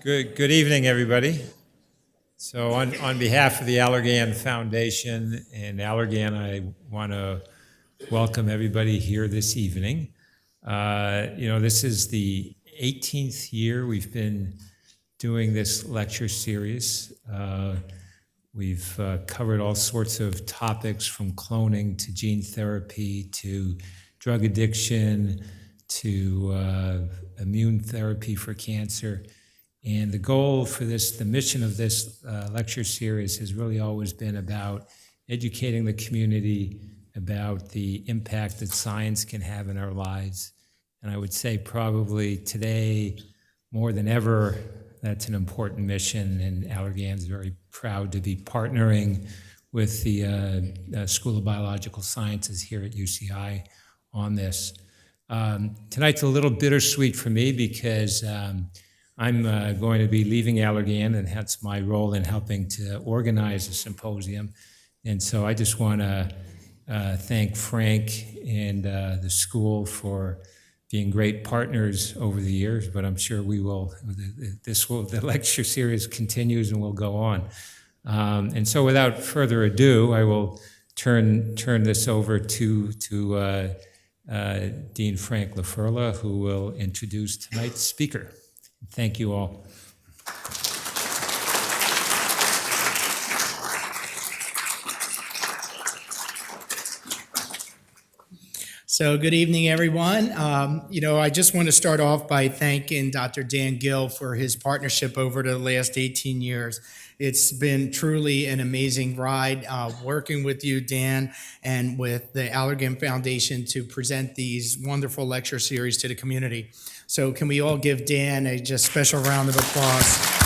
Good evening, everybody. So on behalf of the Allergan Foundation and Allergan, I want to welcome everybody here this evening. This is the 18th year we've been doing this lecture series. We've covered all sorts of topics from cloning to gene therapy to drug addiction to immune therapy for cancer. And the goal for this, the mission of this lecture series has really always been about educating the community about the impact that science can have in our lives. And I would say probably today, more than ever, that's an important mission, and Allergan's very proud to be partnering with the School of Biological Sciences here at UCI on this. Tonight's a little bittersweet for me because I'm going to be leaving Allergan, and hence my role in helping to organize the symposium. And so I just want to thank Frank and the school for being great partners over the years, but I'm sure we will, the lecture series continues and will go on. And so without further ado, I will turn this over to Dean Frank LaFurla, who will introduce tonight's speaker. Thank you all. So good evening, everyone. I just want to start off by thanking Dr. Dan Gill for his partnership over the last 18 years. It's been truly an amazing ride working with you, Dan, and with the Allergan Foundation to present these wonderful lecture series to the community. So can we all give Dan a just special round of applause?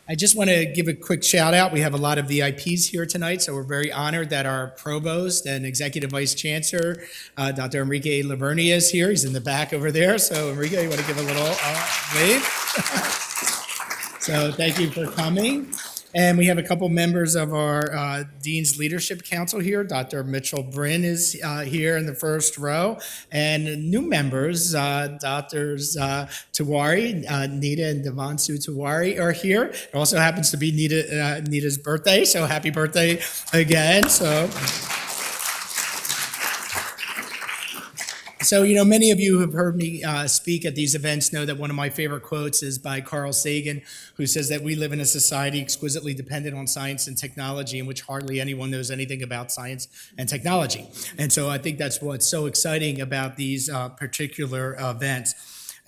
I just want to give a quick shout out. We have a lot of VIPs here tonight, so we're very honored that our Provost and Executive Vice Chancellor, Dr. Enrique Lavernia, is here. He's in the back over there. So Enrique, you want to give a little wave? So thank you for coming. And we have a couple members of our Dean's Leadership Council here. Dr. Mitchell Bryn is here in the first row. And new members, Drs. Tiwari, Nita and Devansu Tiwari are here. It also happens to be Nita's birthday, so happy birthday again. So, many of you who have heard me speak at these events know that one of my favorite quotes is by Carl Sagan, who says that we live in a society exquisitely dependent on science and technology in which hardly anyone knows anything about science and technology. And so I think that's what's so exciting about these particular events.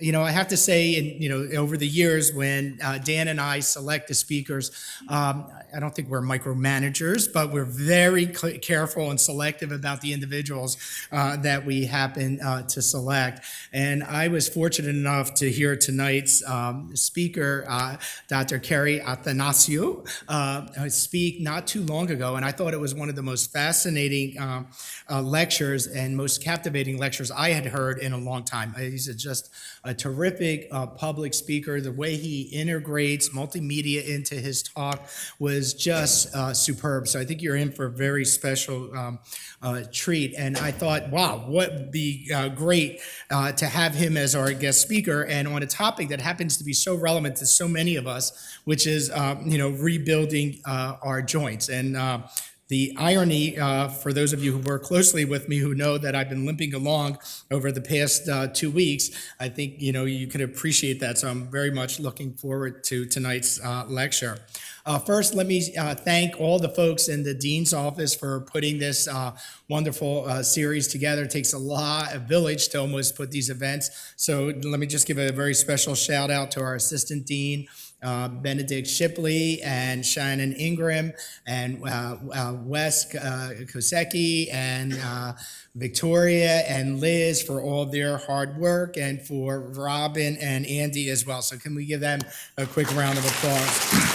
I have to say, over the years when Dan and I select the speakers, I don't think we're micromanagers, but we're very careful and selective about the individuals that we happen to select. And I was fortunate enough to hear tonight's speaker, Dr. Athanasiou, speak not too long ago, and I thought it was one of the most fascinating lectures and most captivating lectures I had heard in a long time. He's just a terrific public speaker. The way he integrates multimedia into his talk was just superb. So I think you're in for a very special treat. And I thought, wow, what would be great to have him as our guest speaker and on a topic that happens to be so relevant to so many of us, which is, rebuilding our joints. And the irony, for those of you who work closely with me who know that I've been limping along over the past 2 weeks, I think, you can appreciate that. So I'm very much looking forward to tonight's lecture. First, let me thank all the folks in the Dean's office for putting this wonderful series together. It takes a village to almost put these events. So let me just give a very special shout out to our Assistant Dean, Benedict Shipley and Shannon Ingram and Wes Kosecki and Victoria and Liz for all their hard work, and for Robin and Andy as well. So can we give them a quick round of applause?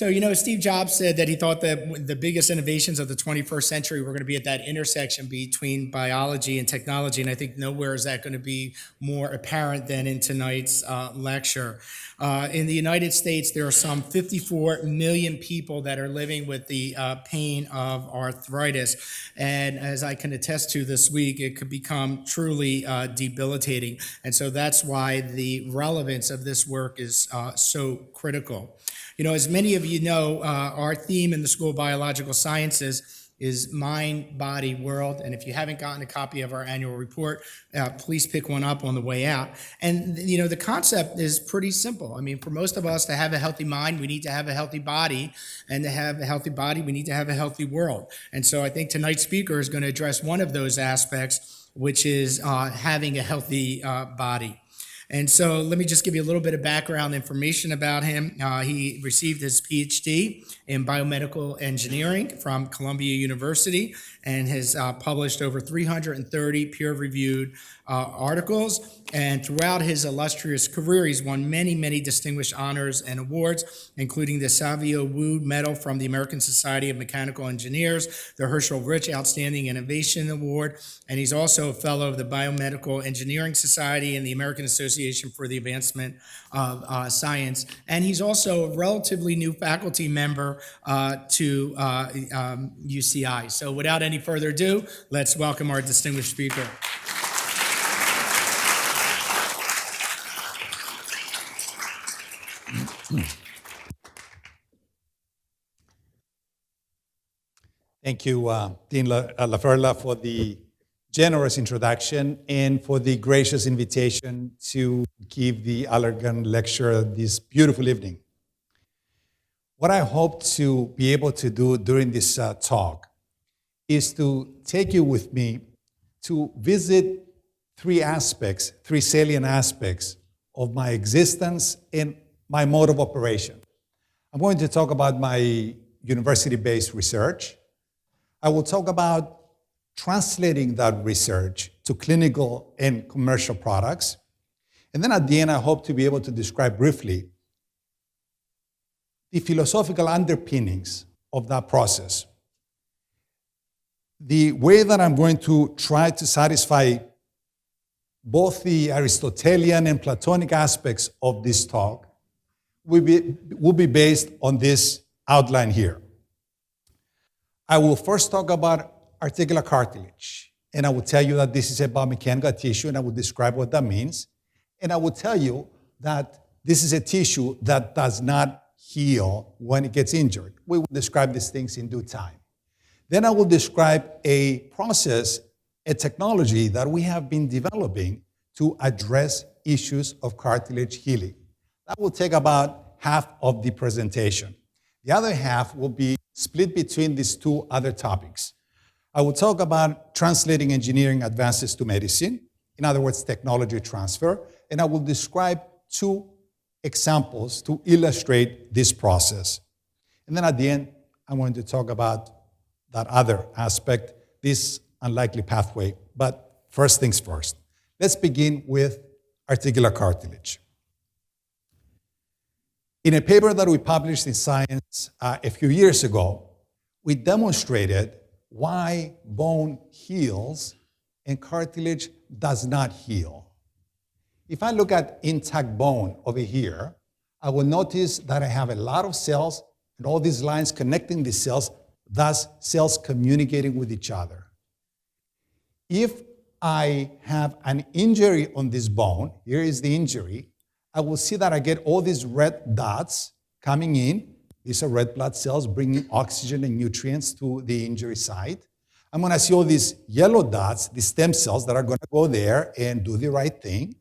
So, Steve Jobs said that he thought that the biggest innovations of the 21st century were going to be at that intersection between biology and technology. And I think nowhere is that going to be more apparent than in tonight's lecture. In the United States, there are some 54 million people that are living with the pain of arthritis. And as I can attest to this week, it could become truly debilitating. And so that's why the relevance of this work is so critical. As many of you know, our theme in the School of Biological Sciences is mind, body, world. And if you haven't gotten a copy of our annual report, please pick one up on the way out. And, the concept is pretty simple. I mean, for most of us to have a healthy mind, we need to have a healthy body. And to have a healthy body, we need to have a healthy world. And so I think tonight's speaker is going to address one of those aspects, which is having a healthy body. And so let me just give you a little bit of background information about him. He received his Ph.D. in biomedical engineering from Columbia University and has published over 330 peer-reviewed articles. And throughout his illustrious career, he's won many, many distinguished honors and awards, including the Savio Wu Medal from the American Society of Mechanical Engineers, the Herschel Rich Outstanding Innovation Award, and he's also a fellow of the Biomedical Engineering Society and the American Association for the Advancement of Science. And he's also a relatively new faculty member to UCI. So without any further ado, let's welcome our distinguished speaker. Thank you, Dean Laferla, for the generous introduction and for the gracious invitation to give the Allergan lecture this beautiful evening. What I hope to be able to do during this talk is to take you with me to visit three salient aspects of my existence and my mode of operation. I'm going to talk about my university-based research. I will talk about translating that research to clinical and commercial products. And then at the end, I hope to be able to describe briefly the philosophical underpinnings of that process. The way that I'm going to try to satisfy both the Aristotelian and Platonic aspects of this talk will be based on this outline here. I will first talk about articular cartilage, and I will tell you that this is a biomechanical tissue, and I will describe what that means. And I will tell you that this is a tissue that does not heal when it gets injured. We will describe these things in due time. Then I will describe a process, a technology that we have been developing to address issues of cartilage healing. That will take about half of the presentation. The other half will be split between these two other topics. I will talk about translating engineering advances to medicine, in other words, technology transfer, and I will describe two examples to illustrate this process. And then at the end, I'm going to talk about that other aspect, this unlikely pathway. But first things first. Let's begin with articular cartilage. In a paper that we published in Science a few years ago, we demonstrated why bone heals and cartilage does not heal. If I look at intact bone over here, I will notice that I have a lot of cells and all these lines connecting these cells, thus cells communicating with each other. If I have an injury on this bone, here is the injury, I will see that I get all these red dots coming in. These are red blood cells bringing oxygen and nutrients to the injury site. I'm going to see all these yellow dots, the stem cells that are going to go there and do the right thing.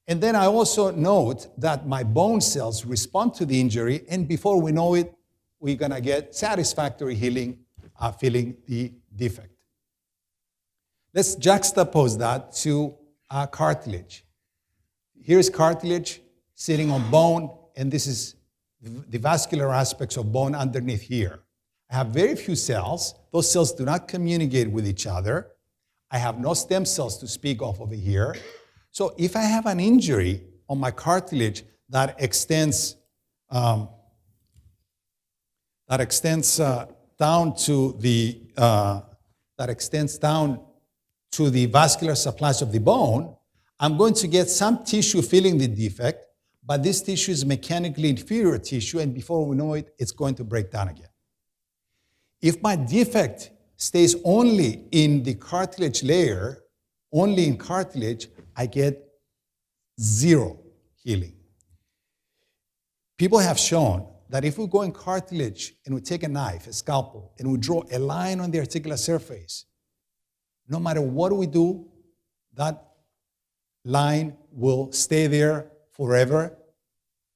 And then I also note that my bone cells respond to the injury, and before we know it, we're going to get satisfactory healing, filling the defect. Let's juxtapose that to cartilage. Here's cartilage sitting on bone, and this is the vascular aspects of bone underneath here. I have very few cells. Those cells do not communicate with each other. I have no stem cells to speak of over here. So if I have an injury on my cartilage that extends that extends down to the vascular supplies of the bone, I'm going to get some tissue filling the defect, but this tissue is mechanically inferior tissue, and before we know it, it's going to break down again. If my defect stays only in the cartilage layer, only in cartilage, I get zero healing. People have shown that if we go in cartilage and we take a knife, a scalpel, and we draw a line on the articular surface, no matter what we do, that line will stay there forever,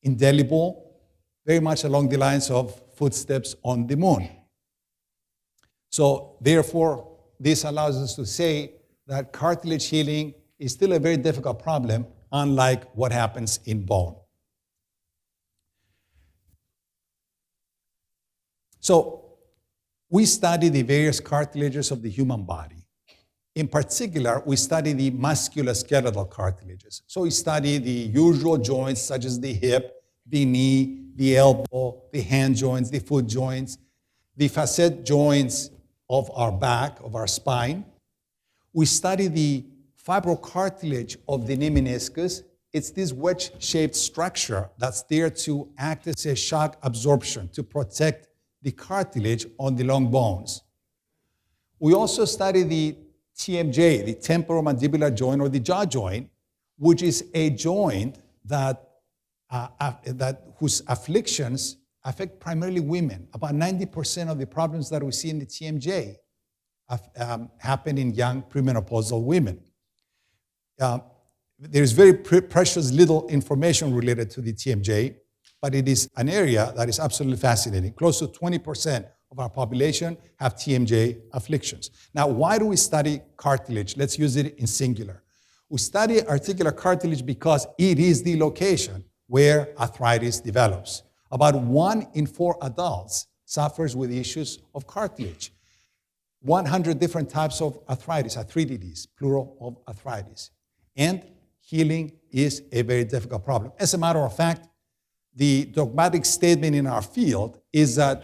indelible, very much along the lines of footsteps on the moon. So therefore, this allows us to say that cartilage healing is still a very difficult problem, unlike what happens in bone. So we study the various cartilages of the human body. In particular, we study the musculoskeletal cartilages. So we study the usual joints such as the hip, the knee, the elbow, the hand joints, the foot joints, the facet joints of our back, of our spine. We study the fibrocartilage of the knee meniscus. It's this wedge-shaped structure that's there to act as a shock absorption to protect the cartilage on the long bones. We also study the TMJ, the Temporomandibular Joint, or the jaw joint, which is a joint that whose afflictions affect primarily women. About 90% of the problems that we see in the TMJ happen in young premenopausal women. There is very precious little information related to the TMJ, but it is an area that is absolutely fascinating. Close to 20% of our population have TMJ afflictions. Now, why do we study cartilage? Let's use it in singular. We study articular cartilage because it is the location where arthritis develops. About 1 in 4 adults suffers with issues of cartilage. 100 different types of arthritis, arthritis, plural of arthritis. And healing is a very difficult problem. As a matter of fact, the dogmatic statement in our field is that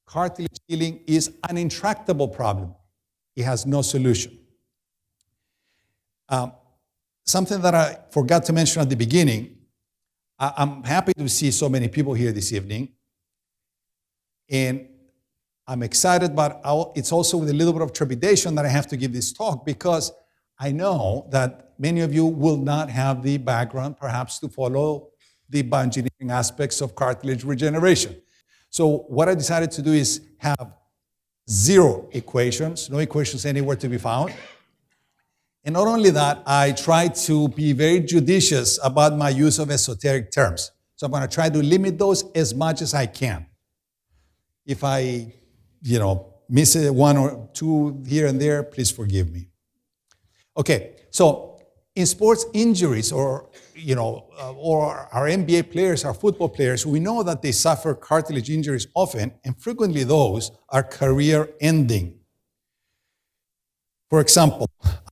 cartilage healing is an intractable problem. It has no solution. Something that I forgot to mention at the beginning, I'm happy to see so many people here this evening. And I'm excited, but it's also with a little bit of trepidation that I have to give this talk, because I know that many of you will not have the background, perhaps, to follow the bioengineering aspects of cartilage regeneration. So what I decided to do is have 0 equations, no equations anywhere to be found. And not only that, I try to be very judicious about my use of esoteric terms. So I'm going to try to limit those as much as I can. If I, miss 1 or 2 here and there, please forgive me. Okay, so in sports injuries, or our NBA players, our football players, we know that they suffer cartilage injuries often, and frequently those are career-ending. For example,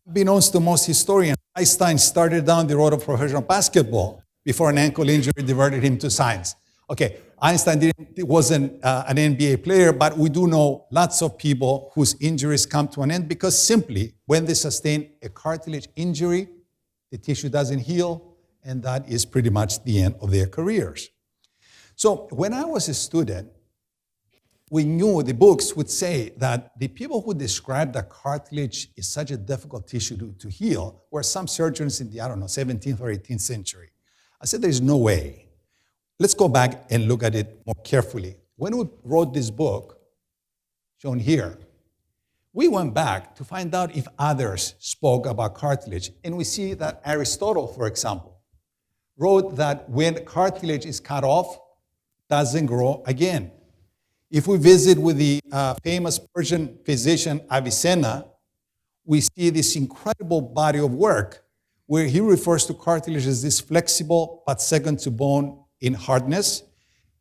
unbeknownst to most historians, Einstein started down the road of professional basketball before an ankle injury diverted him to science. Okay, Einstein wasn't an NBA player, but we do know lots of people whose injuries come to an end because simply when they sustain a cartilage injury, the tissue doesn't heal, and that is pretty much the end of their careers. So when I was a student, we knew the books would say that the people who described that cartilage is such a difficult tissue to heal were some surgeons in the, 17th or 18th century. I said, there's no way. Let's go back and look at it more carefully. When we wrote this book, shown here, we went back to find out if others spoke about cartilage. And we see that Aristotle, for example, wrote that when cartilage is cut off, it doesn't grow again. If we visit with the famous Persian physician Avicenna, we see this incredible body of work where he refers to cartilage as this flexible but second to bone in hardness.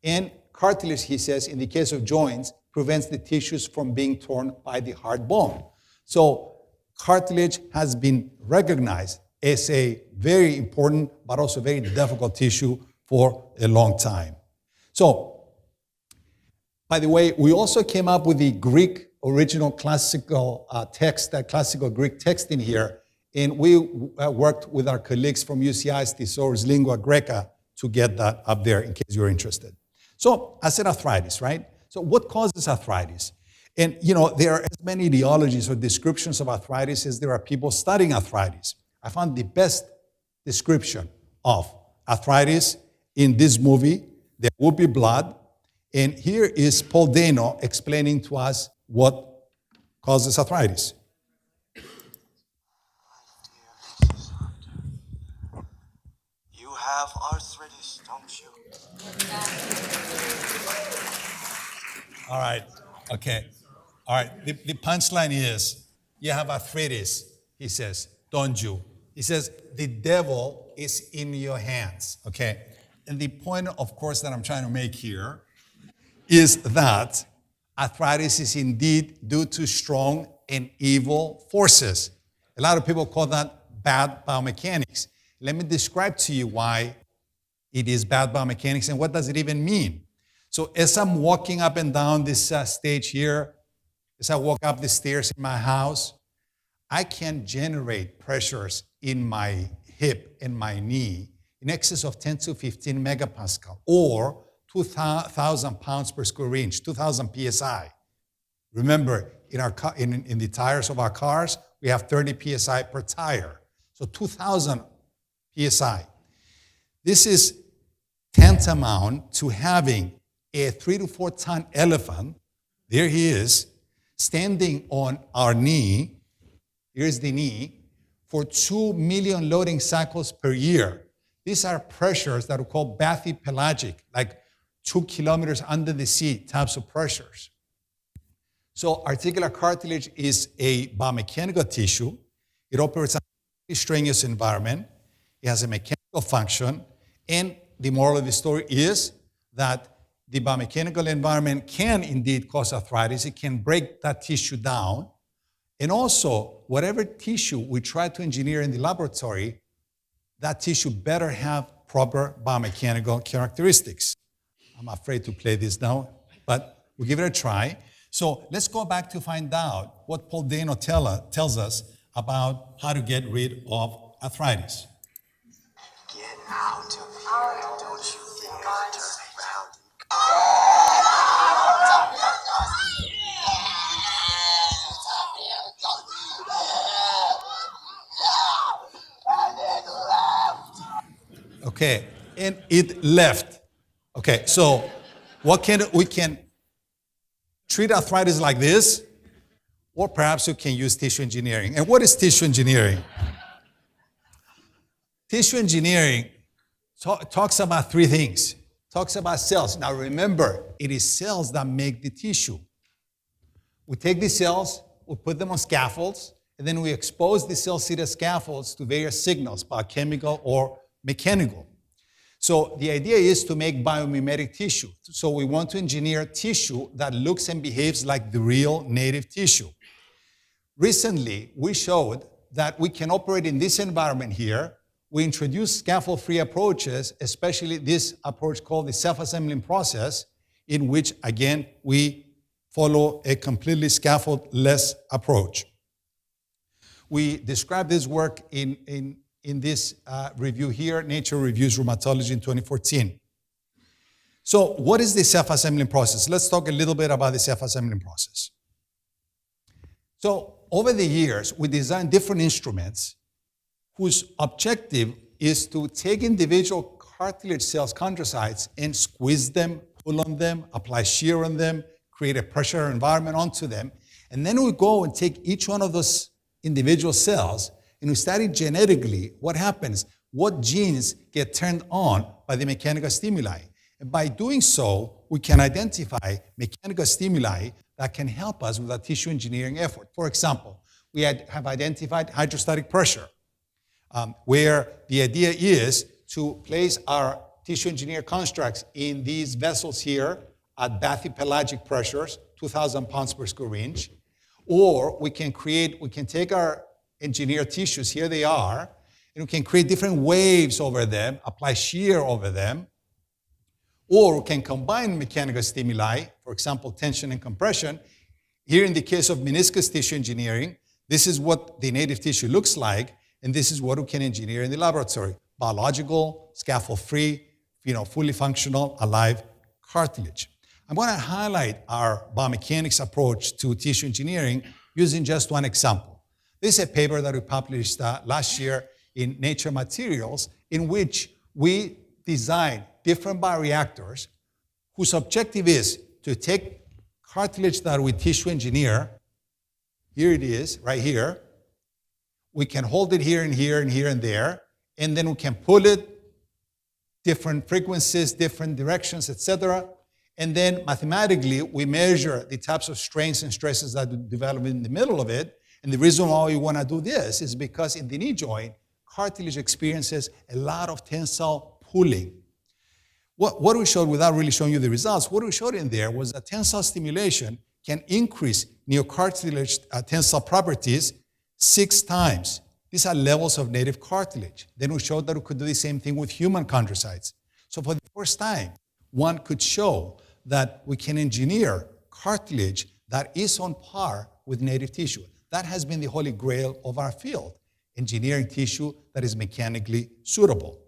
And cartilage, he says, in the case of joints, prevents the tissues from being torn by the hard bone. So cartilage has been recognized as a very important but also very difficult tissue for a long time. So By the way, we also came up with the Greek original classical text, that classical Greek text in here, and we worked with our colleagues from UCI's Thesaurus Lingua Greca to get that up there in case you're interested. So I said arthritis, right? So what causes arthritis? And there are as many etiologies or descriptions of arthritis as there are people studying arthritis. I found the best description of arthritis in this movie, There Will Be Blood. And here is Paul Dano explaining to us what causes arthritis. You have arthritis, don't you? All right, okay. All right, the punchline is, you have arthritis, he says, don't you? He says, the devil is in your hands, okay? And the point, of course, that I'm trying to make here is that arthritis is indeed due to strong and evil forces. A lot of people call that bad biomechanics. Let me describe to you why it is bad biomechanics and what does it even mean. So as I'm walking up and down this stage here, as I walk up the stairs in my house, I can generate pressures in my hip and my knee in excess of 10 to 15 megapascal, or 2,000 pounds per square inch, 2,000 psi. Remember, in the tires of our cars, we have 30 psi per tire. So 2,000 psi. This is tantamount to having a 3 to 4 ton elephant, there he is, standing on our knee, here's the knee, for 2 million loading cycles per year. These are pressures that are called bathypelagic, like 2 kilometers under the sea types of pressures. So articular cartilage is a biomechanical tissue. It operates in a strenuous environment. It has a mechanical function. And the moral of the story is that the biomechanical environment can indeed cause arthritis. It can break that tissue down. And also, whatever tissue we try to engineer in the laboratory, that tissue better have proper biomechanical characteristics. I'm afraid to play this now, but we'll give it a try. So let's go back to find out what Paul Dano tells us about how to get rid of arthritis. Get out of here, don't you dare turn around. Okay, and it left. Okay, so we can treat arthritis like this, or perhaps you can use tissue engineering. And what is tissue engineering? Tissue engineering talks about three things. Talks about cells. Now remember, it is cells that make the tissue. We take the cells, we put them on scaffolds, and then we expose the cell-seated scaffolds to various signals, biochemical or mechanical. So the idea is to make biomimetic tissue. So we want to engineer tissue that looks and behaves like the real native tissue. Recently, we showed that we can operate in this environment here. We introduced scaffold-free approaches, especially this approach called the self-assembling process, in which, again, we follow a completely scaffold-less approach. We described this work in this review here, Nature Reviews Rheumatology in 2014. So what is the self-assembling process? Let's talk a little bit about the self-assembling process. So over the years, we designed different instruments whose objective is to take individual cartilage cells, chondrocytes, and squeeze them, pull on them, apply shear on them, create a pressure environment onto them. And then we go and take each one of those individual cells and we study genetically what happens, what genes get turned on by the mechanical stimuli. And by doing so, we can identify mechanical stimuli that can help us with our tissue engineering effort. For example, we have identified hydrostatic pressure, where the idea is to place our tissue engineered constructs in these vessels here at bathypelagic pressures, 2,000 pounds per square inch. Or we can take our engineered tissues, here they are, and we can create different waves over them, apply shear over them, or we can combine mechanical stimuli for example, tension and compression. Here in the case of meniscus tissue engineering, this is what the native tissue looks like, and this is what we can engineer in the laboratory. Biological, scaffold-free, fully functional, alive cartilage. I'm going to highlight our biomechanics approach to tissue engineering using just one example. This is a paper that we published last year in Nature Materials, in which we designed different bioreactors whose objective is to take cartilage that we tissue engineer. Here it is, right here. We can hold it here and here and here and there, and then we can pull it different frequencies, different directions, etc. And then mathematically, we measure the types of strains and stresses that develop in the middle of it. And the reason why we want to do this is because in the knee joint, cartilage experiences a lot of tensile pulling. What we showed, without really showing you the results, what we showed in there was that tensile stimulation can increase neocartilage tensile properties 6 times. These are levels of native cartilage. Then we showed that we could do the same thing with human chondrocytes. So for the first time, one could show that we can engineer cartilage that is on par with native tissue. That has been the holy grail of our field, engineering tissue that is mechanically suitable.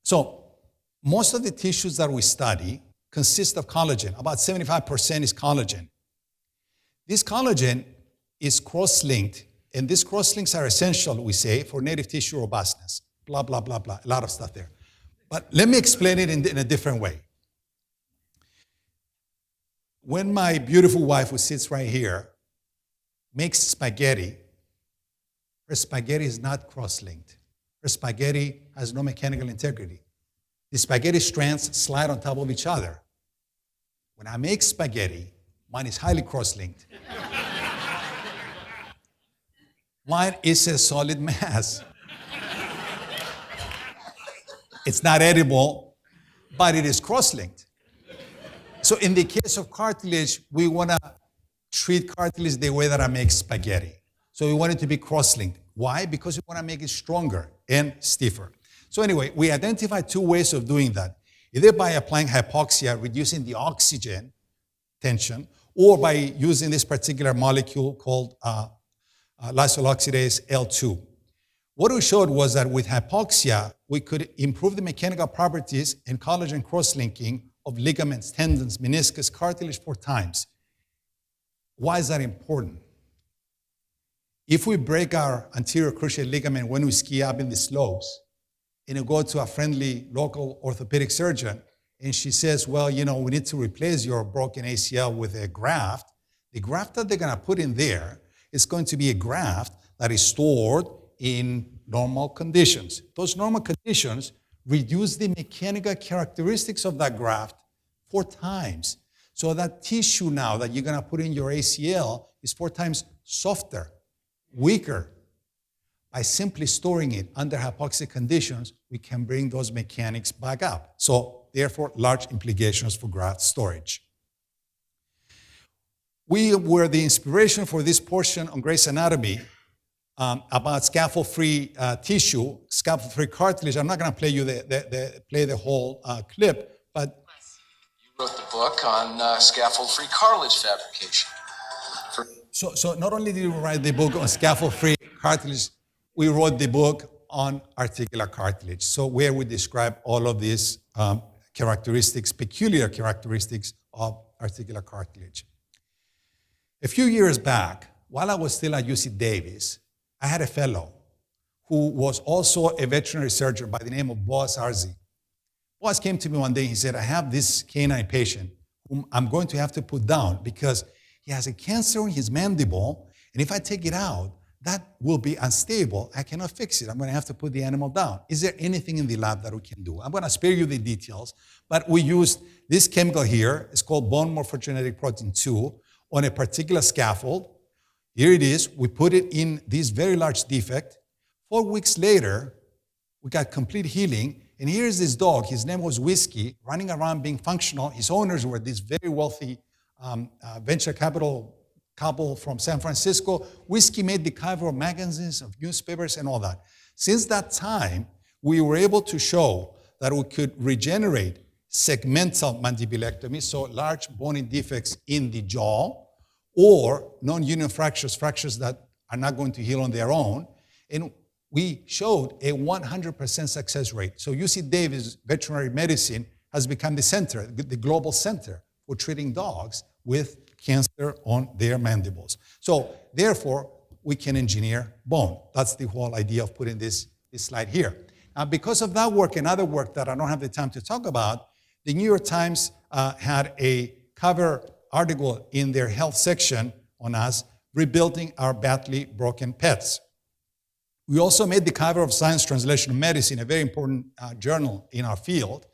So most of the tissues that we study consist of collagen. About 75% is collagen. This collagen is cross-linked, and these cross-links are essential, we say, for native tissue robustness. Blah, blah, blah, blah. A lot of stuff there. But let me explain it in a different way. When my beautiful wife, who sits right here, makes spaghetti, her spaghetti is not cross-linked. Her spaghetti has no mechanical integrity. The spaghetti strands slide on top of each other. When I make spaghetti, mine is highly cross-linked. Mine is a solid mass. It's not edible, but it is cross-linked. So in the case of cartilage, we want to treat cartilage the way that I make spaghetti. So we want it to be cross-linked. Why? Because we want to make it stronger and stiffer. So anyway, we identified 2 ways of doing that. Either by applying hypoxia, reducing the oxygen tension, or by using this particular molecule called lysyl oxidase L2. What we showed was that with hypoxia, we could improve the mechanical properties and collagen cross-linking of ligaments, tendons, meniscus, cartilage 4 times. Why is that important? If we break our anterior cruciate ligament when we ski up in the slopes, and you go to a friendly local orthopedic surgeon, and she says, well, we need to replace your broken ACL with a graft. The graft that they're going to put in there is going to be a graft that is stored in normal conditions. Those normal conditions reduce the mechanical characteristics of that graft 4 times. So that tissue now that you're going to put in your ACL is 4 times softer, weaker. By simply storing it under hypoxic conditions, we can bring those mechanics back up. So therefore, large implications for graft storage. We were the inspiration for this portion on Gray's Anatomy about scaffold-free tissue, scaffold-free cartilage. I'm not going to play you the whole clip, but you wrote the book on scaffold-free cartilage fabrication. So not only did we write the book on scaffold-free cartilage, we wrote the book on articular cartilage. So where we describe all of these characteristics, peculiar characteristics of articular cartilage. A few years back, while I was still at UC Davis, I had a fellow who was also a veterinary surgeon by the name of Boaz Arzi. Boaz came to me one day and he said, I have this canine patient whom I'm going to have to put down because he has a cancer in his mandible, and if I take it out, that will be unstable. I cannot fix it. I'm going to have to put the animal down. Is there anything in the lab that we can do? I'm going to spare you the details, but we used this chemical here. It's called bone morphogenetic protein 2 on a particular scaffold. Here it is. We put it in this very large defect. 4 weeks later, we got complete healing. And here's this dog. His name was Whiskey, running around being functional. His owners were this very wealthy venture capital couple from San Francisco. Whiskey made the cover of magazines, of newspapers, and all that. Since that time, we were able to show that we could regenerate segmental mandibulectomy, so large bony defects in the jaw, or non-union fractures that are not going to heal on their own. And we showed a 100% success rate. So UC Davis Veterinary Medicine has become the center, the global center for treating dogs with cancer on their mandibles. So therefore, we can engineer bone. That's the whole idea of putting this slide here. Now, because of that work and other work that I don't have the time to talk about, the New York Times had a cover article in their health section on us, rebuilding our badly broken pets. We also made the cover of Science Translational Medicine, a very important journal in our field.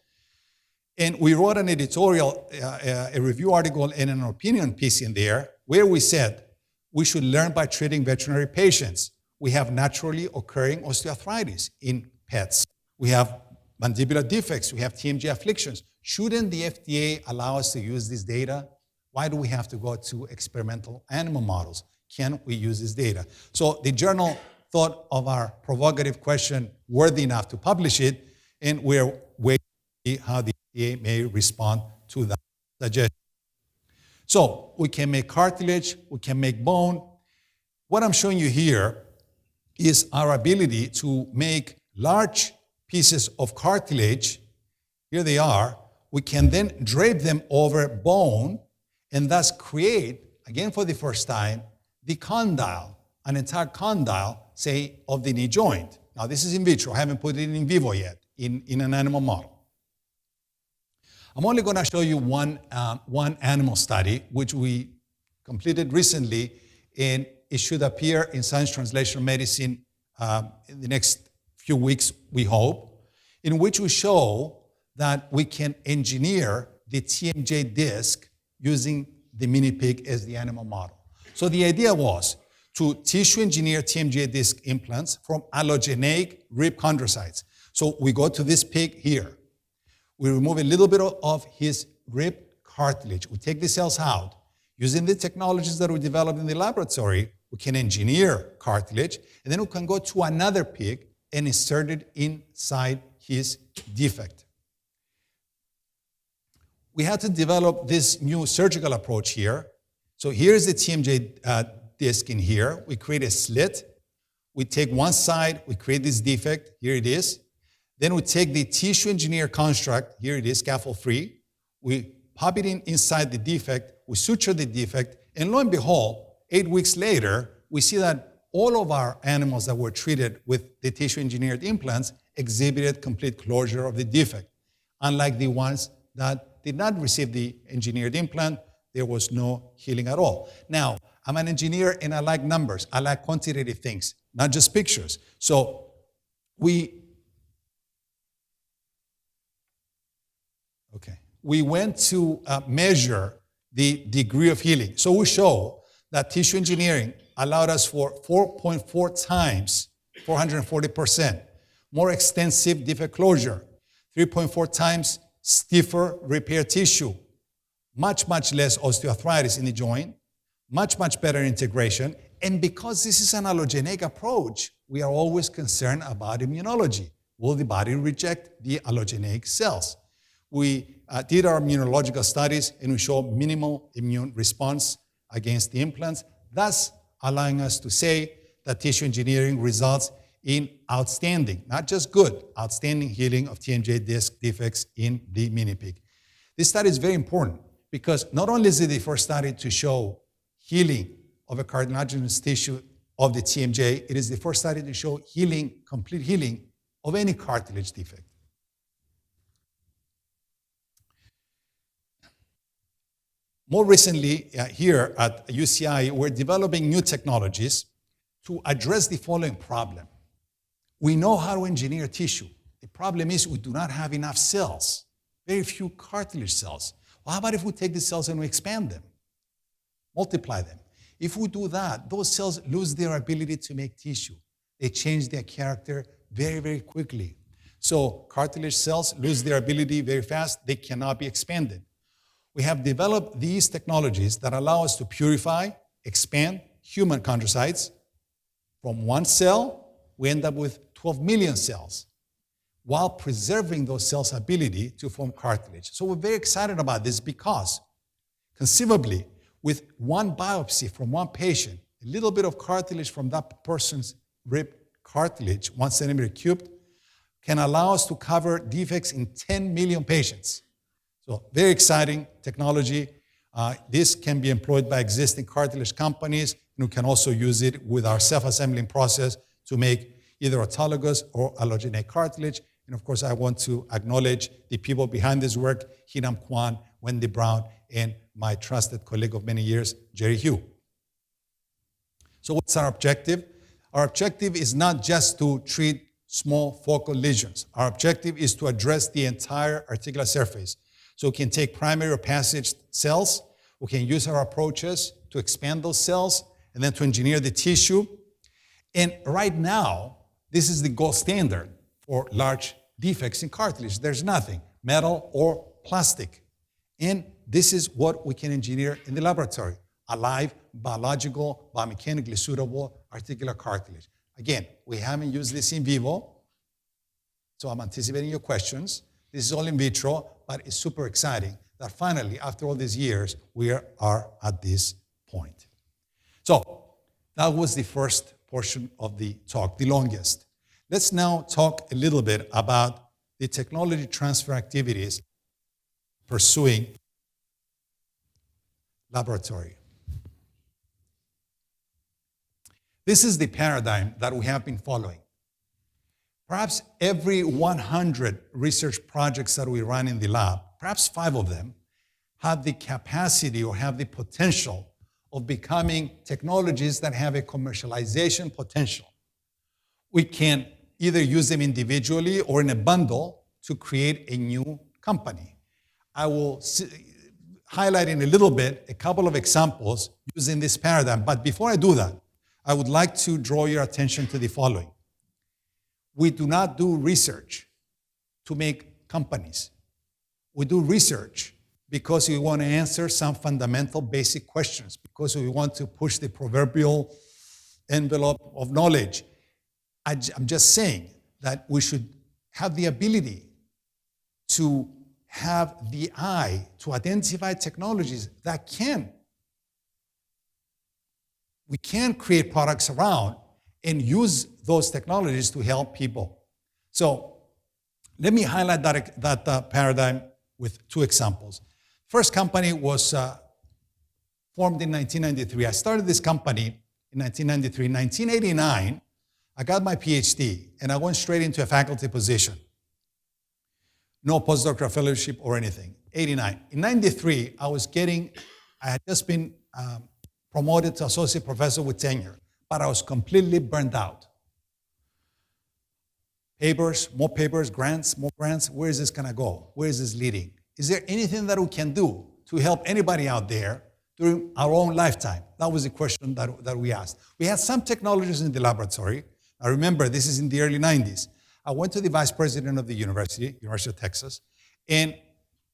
And we wrote an editorial, a review article, and an opinion piece in there where we said we should learn by treating veterinary patients. We have naturally occurring osteoarthritis in pets. We have mandibular defects. We have TMJ afflictions. Shouldn't the FDA allow us to use this data? Why do we have to go to experimental animal models? Can we use this data? So the journal thought of our provocative question worthy enough to publish it, and we're waiting to see how the FDA may respond to that suggestion. So we can make cartilage, we can make bone. What I'm showing you here is our ability to make large pieces of cartilage. Here they are. We can then drape them over bone and thus create, again for the first time, the condyle, an entire condyle, say, of the knee joint. Now this is in vitro. I haven't put it in vivo yet, in an animal model. I'm only going to show you one animal study, which we completed recently, and it should appear in Science Translational Medicine in the next few weeks, we hope, in which we show that we can engineer the TMJ disc using the mini pig as the animal model. So the idea was to tissue engineer TMJ disc implants from allogeneic rib chondrocytes. So we go to this pig here. We remove a little bit of his rib cartilage. We take the cells out. Using the technologies that we developed in the laboratory, we can engineer cartilage, and then we can go to another pig and insert it inside his defect. We had to develop this new surgical approach here. So here's the TMJ disc in here. We create a slit. We take one side, we create this defect. Here it is. Then we take the tissue engineer construct. Here it is, scaffold-free. We pop it inside the defect. We suture the defect. And lo and behold, 8 weeks later, we see that all of our animals that were treated with the tissue engineered implants exhibited complete closure of the defect. Unlike the ones that did not receive the engineered implant, there was no healing at all. Now, I'm an engineer and I like numbers. I like quantitative things, not just pictures. So we went to measure the degree of healing. So we show that tissue engineering allowed us for 4.4 times, 440%, more extensive defect closure, 3.4 times stiffer repair tissue, much less osteoarthritis in the joint, much better integration. And because this is an allogeneic approach, we are always concerned about immunology. Will the body reject the allogeneic cells? We did our immunological studies and we showed minimal immune response against the implants, thus allowing us to say that tissue engineering results in outstanding, not just good, outstanding healing of TMJ disc defects in the mini pig. This study is very important because not only is it the first study to show healing of a cartilaginous tissue of the TMJ, it is the first study to show healing, complete healing of any cartilage defect. More recently, here at UCI, we're developing new technologies to address the following problem. We know how to engineer tissue. The problem is we do not have enough cells, very few cartilage cells. Well, how about if we take the cells and we expand them, multiply them? If we do that, those cells lose their ability to make tissue. They change their character very quickly. So cartilage cells lose their ability very fast. They cannot be expanded. We have developed these technologies that allow us to purify, expand human chondrocytes. From one cell, we end up with 12 million cells. while preserving those cells' ability to form cartilage. So we're very excited about this because conceivably, with one biopsy from one patient, a little bit of cartilage from that person's rib cartilage, 1 centimeter cubed, can allow us to cover defects in 10 million patients. So very exciting technology. This can be employed by existing cartilage companies, and we can also use it with our self-assembling process to make either autologous or allogeneic cartilage. And of course, I want to acknowledge the people behind this work, Hinam Kwan, Wendy Brown, and my trusted colleague of many years, Jerry Hugh. So what's our objective? Our objective is not just to treat small focal lesions. Our objective is to address the entire articular surface. So we can take primary or passage cells, we can use our approaches to expand those cells, and then to engineer the tissue. And right now, this is the gold standard for large defects in cartilage. There's nothing, metal or plastic. And this is what we can engineer in the laboratory, a live, biological, biomechanically suitable articular cartilage. Again, we haven't used this in vivo, so I'm anticipating your questions. This is all in vitro, but it's super exciting that finally, after all these years, we are at this point. So that was the first portion of the talk, the longest. Let's now talk a little bit about the technology transfer activities pursuing laboratory. This is the paradigm that we have been following. Perhaps every 100 research projects that we run in the lab, perhaps 5 of them, have the capacity or have the potential of becoming technologies that have a commercialization potential. We can either use them individually or in a bundle to create a new company. I will highlight in a little bit a couple of examples using this paradigm, but before I do that, I would like to draw your attention to the following. We do not do research to make companies. We do research because we want to answer some fundamental basic questions, because we want to push the proverbial envelope of knowledge. I'm just saying that we should have the ability to have the eye to identify technologies that we can create products around and use those technologies to help people. So let me highlight that paradigm with 2 examples. First company was formed in 1993. I started this company in 1993. In 1989, I got my Ph.D. and I went straight into a faculty position. No postdoctoral fellowship or anything. 89. In 93, I had just been promoted to associate professor with tenure, but I was completely burned out. Papers, more papers, grants, more grants. Where is this going to go? Where is this leading? Is there anything that we can do to help anybody out there during our own lifetime? That was the question that we asked. We had some technologies in the laboratory. I remember this is in the early 90s. I went to the vice president of the University of Texas, and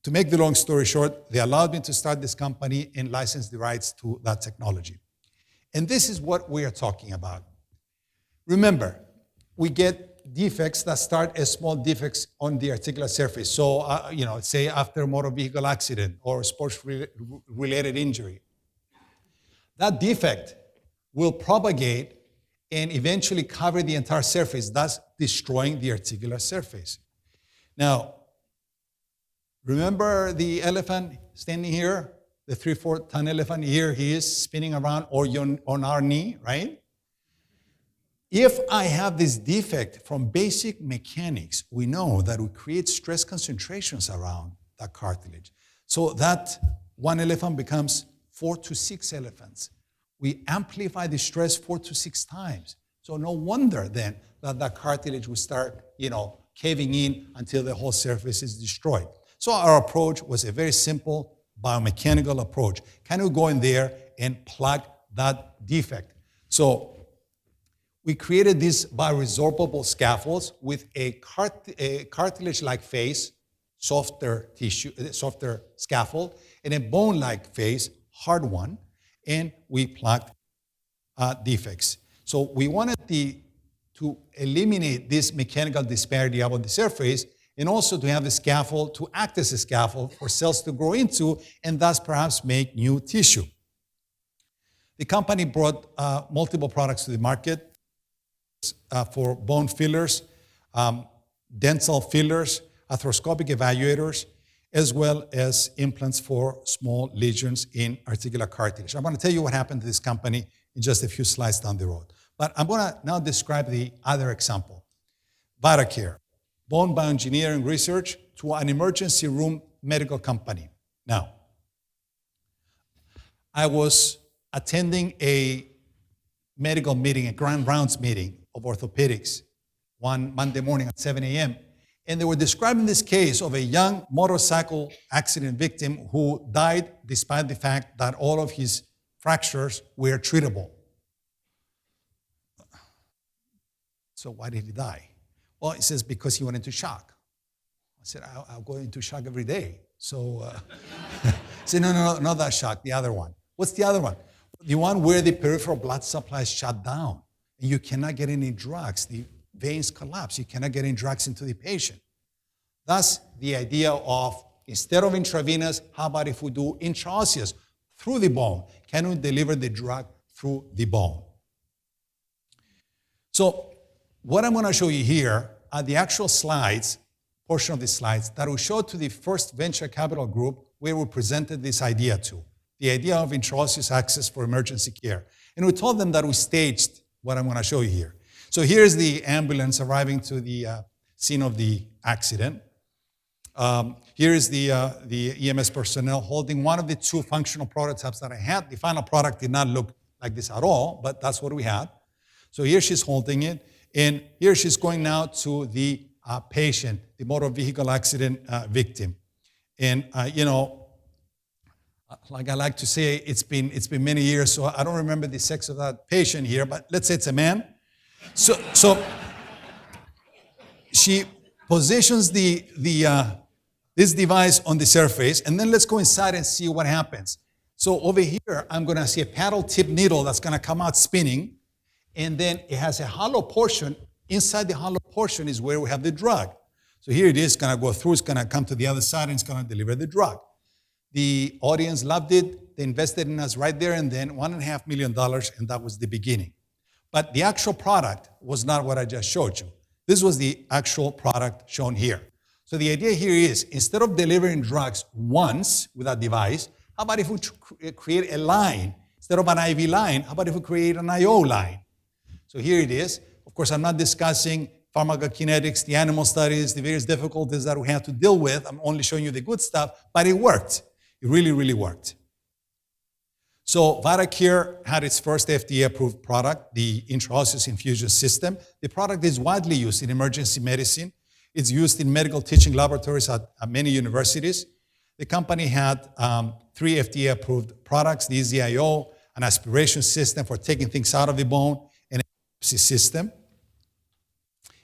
to make the long story short, they allowed me to start this company and license the rights to that technology. And this is what we are talking about. Remember, we get defects that start as small defects on the articular surface. So, say after a motor vehicle accident or sports-related injury. That defect will propagate and eventually cover the entire surface, thus destroying the articular surface. Now, remember the elephant standing here? The 3-4 ton elephant here, he is spinning around or on our knee, right? If I have this defect from basic mechanics, we know that we create stress concentrations around that cartilage. So that one elephant becomes 4 to 6 elephants. We amplify the stress 4 to 6 times. So no wonder then that cartilage will start, caving in until the whole surface is destroyed. So our approach was a very simple biomechanical approach. Can we go in there and plug that defect? So we created these bioresorbable scaffolds with a cartilage-like face, softer tissue, softer scaffold, and a bone-like face, hard one, and we plugged defects. So we wanted to eliminate this mechanical disparity above the surface, and also to have the scaffold to act as a scaffold for cells to grow into and thus perhaps make new tissue. The company brought multiple products to the market for bone fillers, dental fillers, arthroscopic evaluators, as well as implants for small lesions in articular cartilage. I'm going to tell you what happened to this company in just a few slides down the road. But I'm going to now describe the other example. VitaCare, bone bioengineering research to an emergency room medical company. Now, I was attending a medical meeting, a grand rounds meeting of orthopedics one Monday morning at 7 a.m. And they were describing this case of a young motorcycle accident victim who died despite the fact that all of his fractures were treatable. So why did he die? Well, it says because he went into shock. I said, I'll go into shock every day. So I said, no, not that shock, the other one. What's the other one? The one where the peripheral blood supply is shut down and you cannot get any drugs. The veins collapse. You cannot get any drugs into the patient. Thus, the idea of instead of intravenous, how about if we do intraosseous through the bone? Can we deliver the drug through the bone? So what I'm going to show you here are the actual slides, portion of the slides, that we showed to the first venture capital group where we presented this idea to, the idea of intraosseous access for emergency care. And we told them that we staged what I'm going to show you here. So here's the ambulance arriving to the scene of the accident. Here is the EMS personnel holding one of the two functional prototypes that I had. The final product did not look like this at all, but that's what we had. So here she's holding it. And here she's going now to the patient, the motor vehicle accident victim. And, like I like to say, it's been many years, so I don't remember the sex of that patient here, but let's say it's a man. So she positions this device on the surface, and then let's go inside and see what happens. So over here, I'm going to see a paddle tip needle that's going to come out spinning, and then it has a hollow portion. Inside the hollow portion is where we have the drug. So here it is, going to go through, it's going to come to the other side, and it's going to deliver the drug. The audience loved it. They invested in us right there and then, $1.5 million, and that was the beginning. But the actual product was not what I just showed you. This was the actual product shown here. So the idea here is, instead of delivering drugs once with that device, how about if we create a line? Instead of an IV line, how about if we create an IO line? So here it is. Of course, I'm not discussing pharmacokinetics, the animal studies, the various difficulties that we have to deal with. I'm only showing you the good stuff, but it worked. It really, really worked. So VitaCare had its first FDA-approved product, the intraosseous infusion system. The product is widely used in emergency medicine. It's used in medical teaching laboratories at many universities. The company had 3 FDA-approved products, the EZ-IO, an aspiration system for taking things out of the bone, and a system.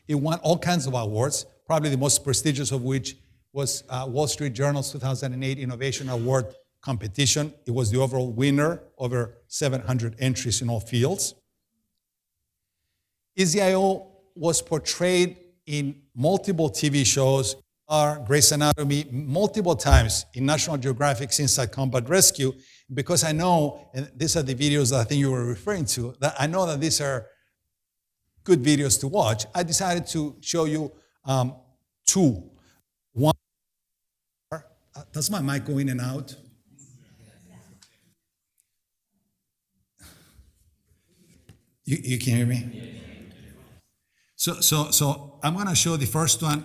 It won all kinds of awards, probably the most prestigious of which was Wall Street Journal's 2008 Innovation Award competition. It was the overall winner, over 700 entries in all fields. EZ-IO was portrayed in multiple TV shows, Grey's Anatomy, multiple times in National Geographic's Inside Combat Rescue, because I know, and these are the videos that I think you were referring to, that I know that these are good videos to watch. I decided to show you 2. One, does my mic go in and out? You can hear me? So I'm going to show the first one.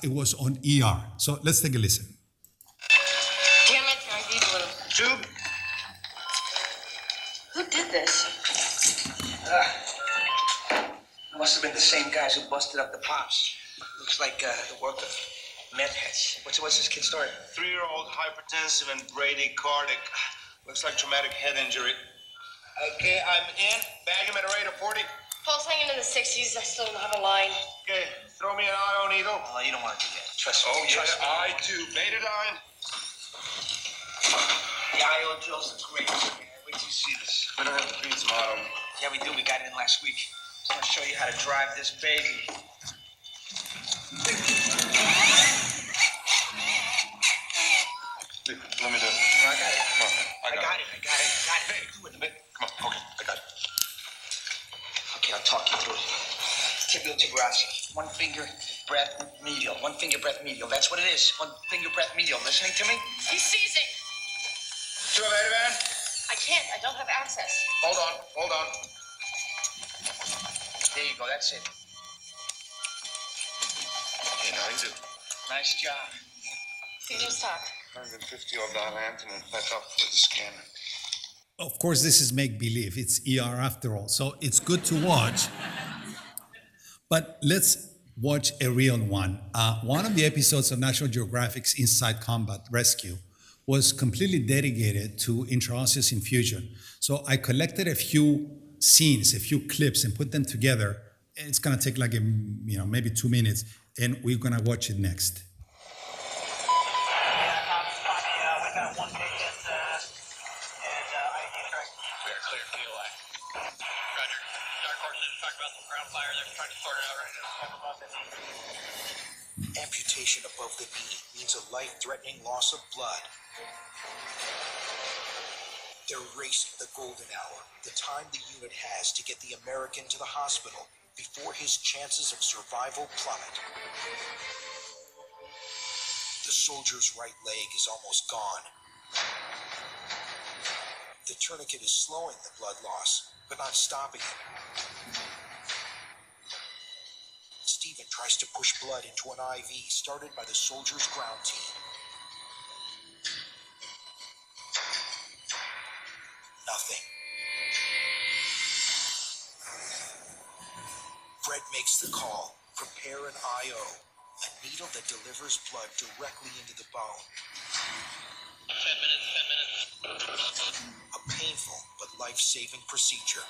It was on ER. So let's take a listen. Damn it, I need a little tube. Who did this? Must have been the same guys who busted up the pops. Looks like the work of meth heads. What's this kid's story? 3-year-old hypertensive and bradycardic. Looks like traumatic head injury. Okay, I'm in. Bag him at a rate of 40. Pulse hanging in the 60s. I still don't have a line. Okay, throw me an IO needle. Oh, you don't want to do that. Trust me. Oh, yeah, Trust me. I do. Betadine. The IO drills are great. Wait till you see this. We don't have the beats model. Yeah, we do. We got it in last week. I'm gonna show you how to drive this baby. Let me do it. I got it. Come on. I got it. Come on. Okay, I got it. Okay, I'll talk you through it. Tibial tuberosity. One finger breath medial. One finger breath medial. That's what it is. One finger breath medial. Listening to me? He's seizing. To a man. I can't. I don't have access. Hold on. There you go. That's it. Okay, now you do. Nice job. You just talk. 150 of dilantin and fed up with the scanner. Of course, this is make-believe. It's ER after all. So it's good to watch. But let's watch a real one. One of the episodes of National Geographic's Inside Combat Rescue was completely dedicated to intraosseous infusion. So I collected a few scenes, a few clips, and put them together. It's gonna take like maybe 2 minutes, and we're gonna watch it next. Amputation above the knee means a life-threatening loss of blood. They're racing the golden hour, the time the unit has to get the American to the hospital before his chances of survival plummet. The soldier's right leg is almost gone. The tourniquet is slowing the blood loss, but not stopping it. Stephen tries to push blood into an IV started by the soldier's ground team. Nothing. Fred makes the call. Prepare an IO, a needle that delivers blood directly into the bone. 10 minutes. A painful but life-saving procedure.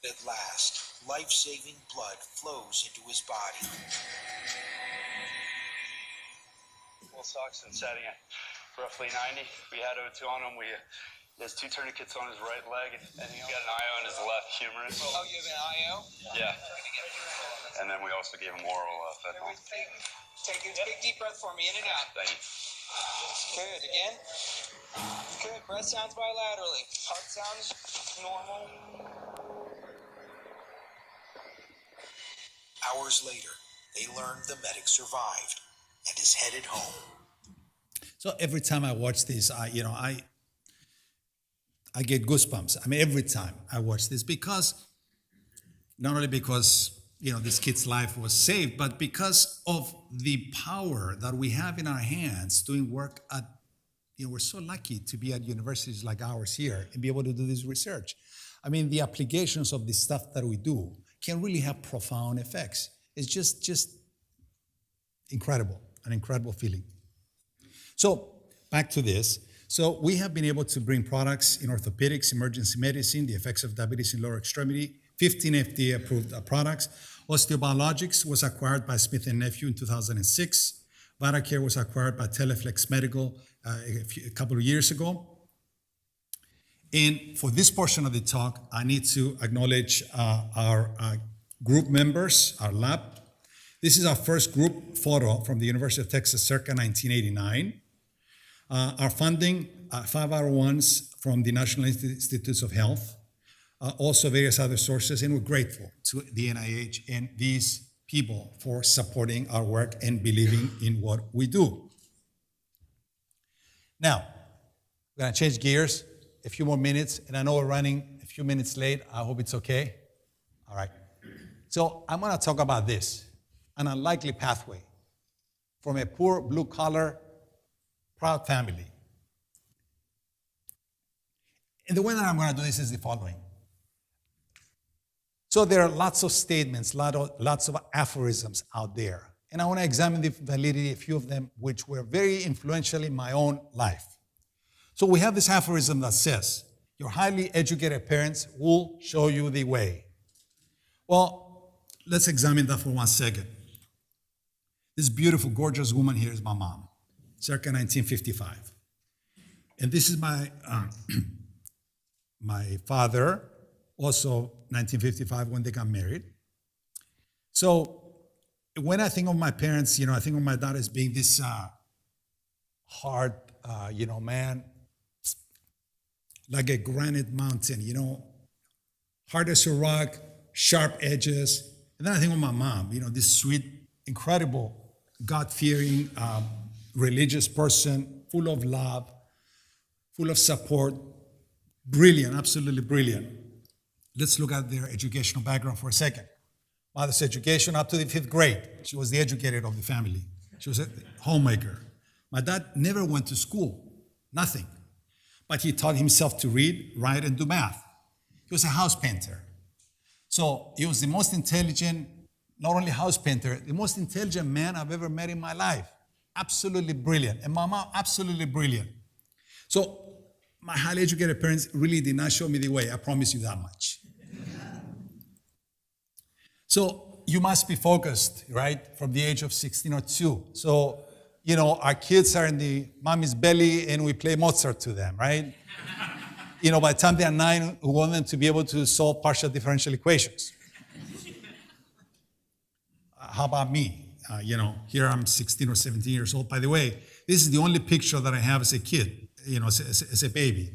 At last, life-saving blood flows into his body. Full socks and setting at roughly 90. We had O2 on him. He has 2 tourniquets on his right leg, and he's got an IO on his left humerus. Oh, you have an IO? Yeah. And then we also gave him oral fentanyl. Take a big deep breath for me, in and out. Thank you. Good, again. Good, breath sounds bilaterally. Heart sounds normal. Hours later, they learn the medic survived and is headed home. So every time I watch this, I get goosebumps. I mean, every time I watch this, because not only because this kid's life was saved, but because of the power that we have in our hands doing work at. We're so lucky to be at universities like ours here and be able to do this research. I mean, the applications of the stuff that we do can really have profound effects. It's just incredible, an incredible feeling. So back to this. So we have been able to bring products in orthopedics, emergency medicine, the effects of diabetes in lower extremity, 15 FDA approved products. Osteobiologics was acquired by Smith & Nephew in 2006. VitaCare was acquired by Teleflex Medical a couple of years ago. And for this portion of the talk, I need to acknowledge our group members, our lab. This is our first group photo from the University of Texas circa 1989. Our funding, 501s from the National Institutes of Health, also various other sources, and we're grateful to the NIH and these people for supporting our work and believing in what we do. Now, we're gonna change gears a few more minutes, and I know we're running a few minutes late. I hope it's okay. All right. So I'm gonna talk about this, an unlikely pathway from a poor blue-collar, proud family. And the way that I'm gonna do this is the following. So there are lots of statements, lots of aphorisms out there. and I want to examine the validity of a few of them, which were very influential in my own life. So we have this aphorism that says, your highly educated parents will show you the way. Well, let's examine that for 1 second. This beautiful, gorgeous woman here is my mom, circa 1955. And this is my my father, also 1955 when they got married. So when I think of my parents, I think of my dad as being this hard, man, like a granite mountain, hard as a rock, sharp edges. And then I think of my mom, this sweet, incredible, God-fearing, religious person, full of love, full of support, brilliant, absolutely brilliant. Let's look at their educational background for a second. Mother's education up to the 5th grade. She was the educator of the family. She was a homemaker. My dad never went to school, nothing. But he taught himself to read, write, and do math. He was a house painter. So he was the most intelligent, not only house painter, the most intelligent man I've ever met in my life. Absolutely brilliant. And my mom, absolutely brilliant. So my highly educated parents really did not show me the way. I promise you that much. So you must be focused, right, from the age of 16 or 2. So, our kids are in the mommy's belly and we play Mozart to them, right? By the time they are 9, we want them to be able to solve partial differential equations. How about me? Here I'm 16 or 17 years old. By the way, this is the only picture that I have as a kid, as a baby.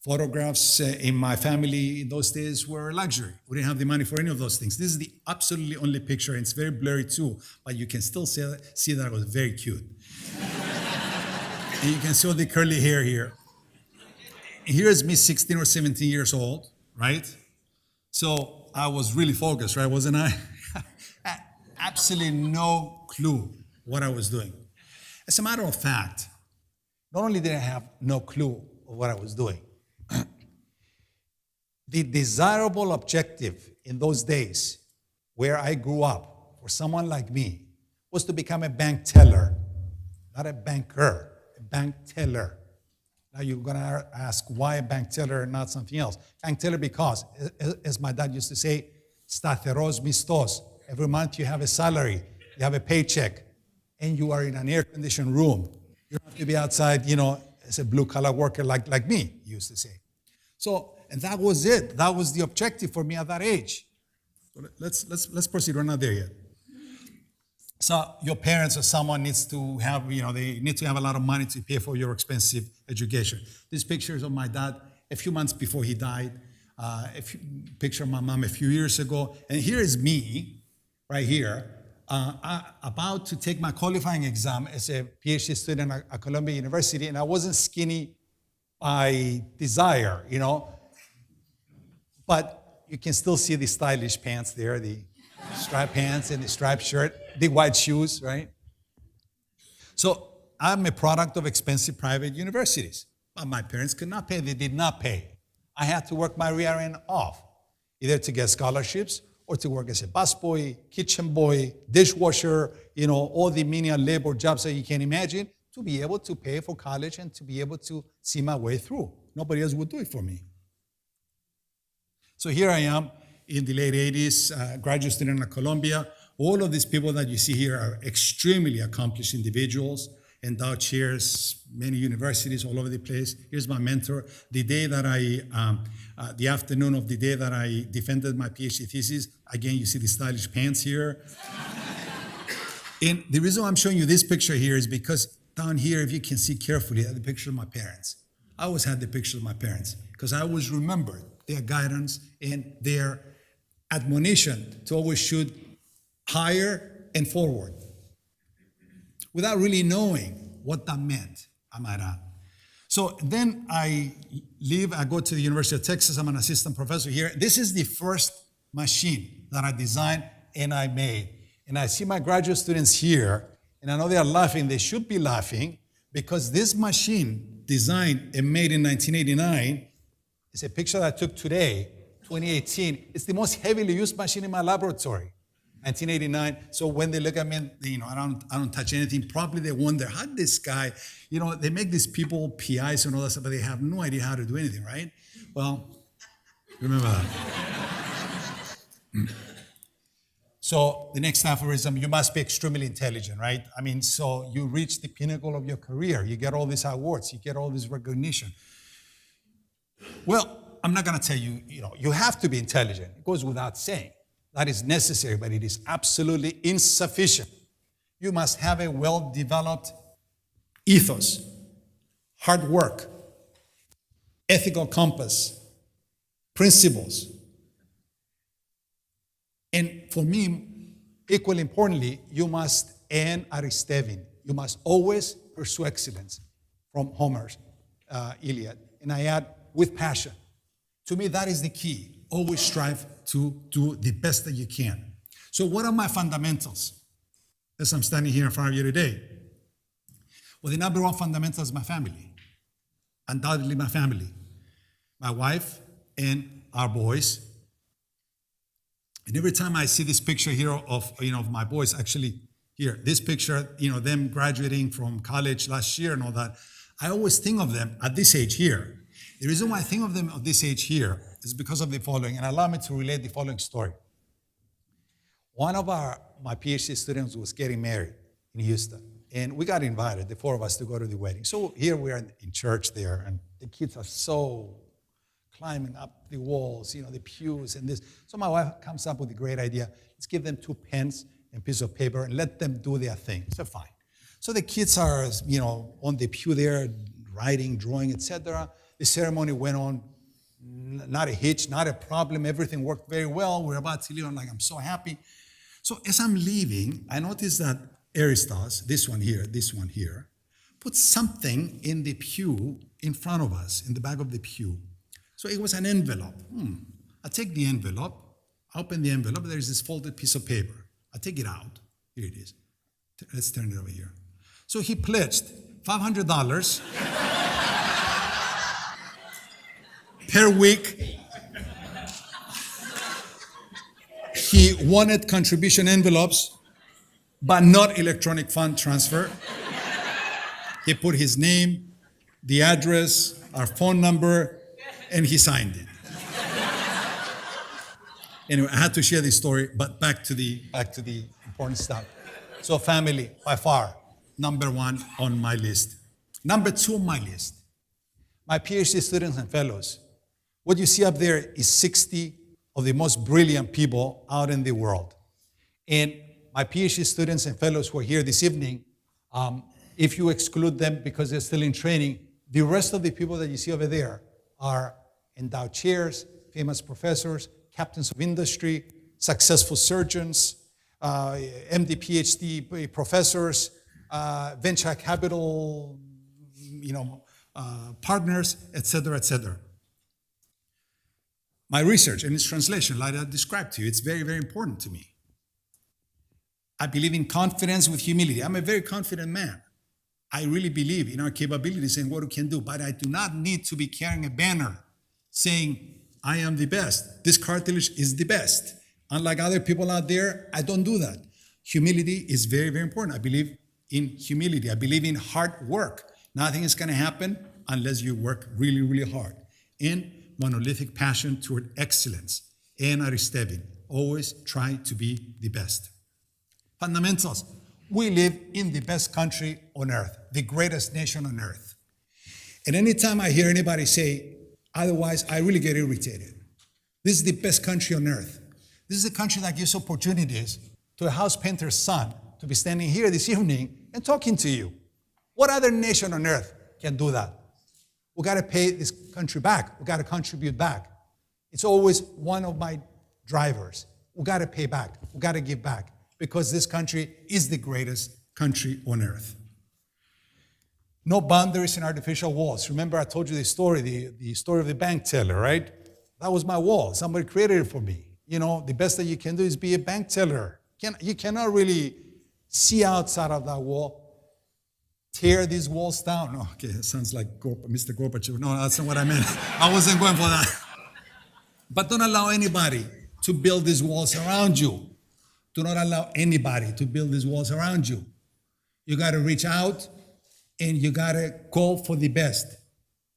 Photographs in my family in those days were a luxury. We didn't have the money for any of those things. This is the absolutely only picture, and it's very blurry too, but you can still see that I was very cute. And you can see all the curly hair here. Here's me 16 or 17 years old, right? So I was really focused, right, wasn't I? Absolutely no clue what I was doing. As a matter of fact, not only did I have no clue of what I was doing, the desirable objective in those days where I grew up for someone like me was to become a bank teller, not a banker, a bank teller. Now you're going to ask why a bank teller and not something else. Bank teller because, as my dad used to say, statheros mistos. Every month you have a salary, you have a paycheck, and you are in an air-conditioned room. You don't have to be outside, as a blue-collar worker like me, he used to say. So, and that was it. That was the objective for me at that age. So let's proceed. We're not there yet. So your parents or someone needs to have, they need to have a lot of money to pay for your expensive education. This picture is of my dad a few months before he died. Picture of my mom a few years ago. And here is me, right here, about to take my qualifying exam as a Ph.D. student at Columbia University, and I wasn't skinny by desire, but you can still see the stylish pants there, the striped pants and the striped shirt, the white shoes, right? So I'm a product of expensive private universities, but my parents could not pay. They did not pay. I had to work my rear end off, either to get scholarships or to work as a busboy, kitchen boy, dishwasher, all the menial labor jobs that you can imagine to be able to pay for college and to be able to see my way through. Nobody else would do it for me. So here I am in the late 80s, graduate student at Columbia. All of these people that you see here are extremely accomplished individuals, endowed chairs, many universities all over the place. Here's my mentor. The day that the afternoon of the day that I defended my PhD thesis, again, you see the stylish pants here. And the reason I'm showing you this picture here is because down here, if you can see carefully, the picture of my parents. I always had the picture of my parents because I always remembered their guidance and their admonition to always shoot higher and forward without really knowing what that meant, I might add. So then I go to the University of Texas. I'm an assistant professor here. This is the first machine that I designed and I made. And I see my graduate students here, and I know they are laughing. They should be laughing because this machine, designed and made in 1989, is a picture that I took today, 2018. It's the most heavily used machine in my laboratory. 1989. So when they look at me, I don't touch anything. Probably they wonder how did this guy, they make these people PIs and all that stuff, but they have no idea how to do anything, right? Well, remember that. So the next aphorism, you must be extremely intelligent, right? So you reach the pinnacle of your career. You get all these awards. You get all this recognition. Well, I'm not going to tell you, you have to be intelligent. It goes without saying. That is necessary, but it is absolutely insufficient. You must have a well-developed ethos, hard work, ethical compass, principles. And for me, equally importantly, you must end Aristevin. You must always pursue excellence from Homer's Iliad. And I add, with passion. To me, that is the key. Always strive to do the best that you can. So what are my fundamentals? As I'm standing here in front of you today. Well, the number one fundamental is my family. Undoubtedly my family. My wife and our boys. And every time I see this picture here of my boys, actually here, this picture, them graduating from college last year and all that, I always think of them at this age here. The reason why I think of them at this age here is because of the following, and allow me to relate the following story. One of my PhD students was getting married in Houston, and we got invited, the four of us, to go to the wedding. So here we are in church there, and the kids are so climbing up the walls, the pews and this. So my wife comes up with a great idea. Let's give them 2 pens and a piece of paper and let them do their thing. So fine. So the kids are, on the pew there, writing, drawing, etc. The ceremony went on, not a hitch, not a problem. Everything worked very well. We're about to leave. I'm like, I'm so happy. So as I'm leaving, I noticed that Aristos, this one here, put something in the pew in front of us, in the back of the pew. So it was an envelope. I take the envelope, open the envelope, there is this folded piece of paper. I take it out. Here it is. Let's turn it over here. So he pledged $500 per week. He wanted contribution envelopes, but not electronic fund transfer. He put his name, the address, our phone number, and he signed it. Anyway, I had to share this story, but back to the important stuff. So family, by far, number one on my list. Number two on my list, my PhD students and fellows. What you see up there is 60 of the most brilliant people out in the world. And my PhD students and fellows who are here this evening, if you exclude them because they're still in training, the rest of the people that you see over there are endowed chairs, famous professors, captains of industry, successful surgeons, MD, PhD professors, venture capital, partners, etc., etc. My research and its translation, like I described to you, it's very, very important to me. I believe in confidence with humility. I'm a very confident man. I really believe in our capabilities and what we can do, but I do not need to be carrying a banner saying, I am the best. This cartilage is the best. Unlike other people out there, I don't do that. Humility is very, very important. I believe in humility. I believe in hard work. Nothing is going to happen unless you work really, really hard. And monolithic passion toward excellence. And Aristevin, always try to be the best. Fundamentals. We live in the best country on earth, the greatest nation on earth. And anytime I hear anybody say otherwise, I really get irritated. This is the best country on earth. This is a country that gives opportunities to a house painter's son to be standing here this evening and talking to you. What other nation on earth can do that? We got to pay this country back. We got to contribute back. It's always one of my drivers. We got to pay back. We got to give back because this country is the greatest country on earth. No boundaries in artificial walls. Remember I told you the story, the story of the bank teller, right? That was my wall. Somebody created it for me. The best that you can do is be a bank teller. You cannot really see outside of that wall. Tear these walls down. Oh, okay, it sounds like Mr. Gorbachev. No, that's not what I meant. I wasn't going for that. But don't allow anybody to build these walls around you, Do not allow anybody to build these walls around you. You got to reach out and you got to go for the best.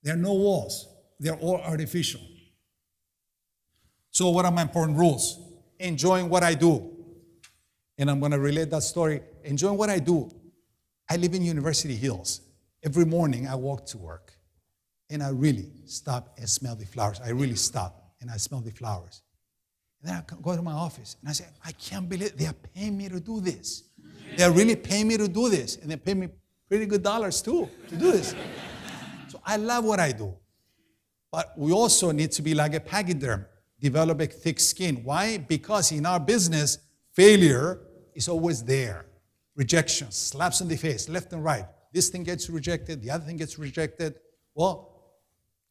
There are no walls. They're all artificial. So what are my important rules? Enjoying what I do. And I'm going to relate that story. Enjoying what I do. I live in University Hills. Every morning I walk to work. And I really stop and smell the flowers. I really stop and I smell the flowers. And then I go to my office and I say, I can't believe they are paying me to do this. They are really paying me to do this. And they pay me pretty good dollars too to do this. So I love what I do. But we also need to be like a pachyderm, develop a thick skin. Why? Because in our business, failure is always there. Rejection, slaps on the face, left and right. This thing gets rejected, the other thing gets rejected. Well,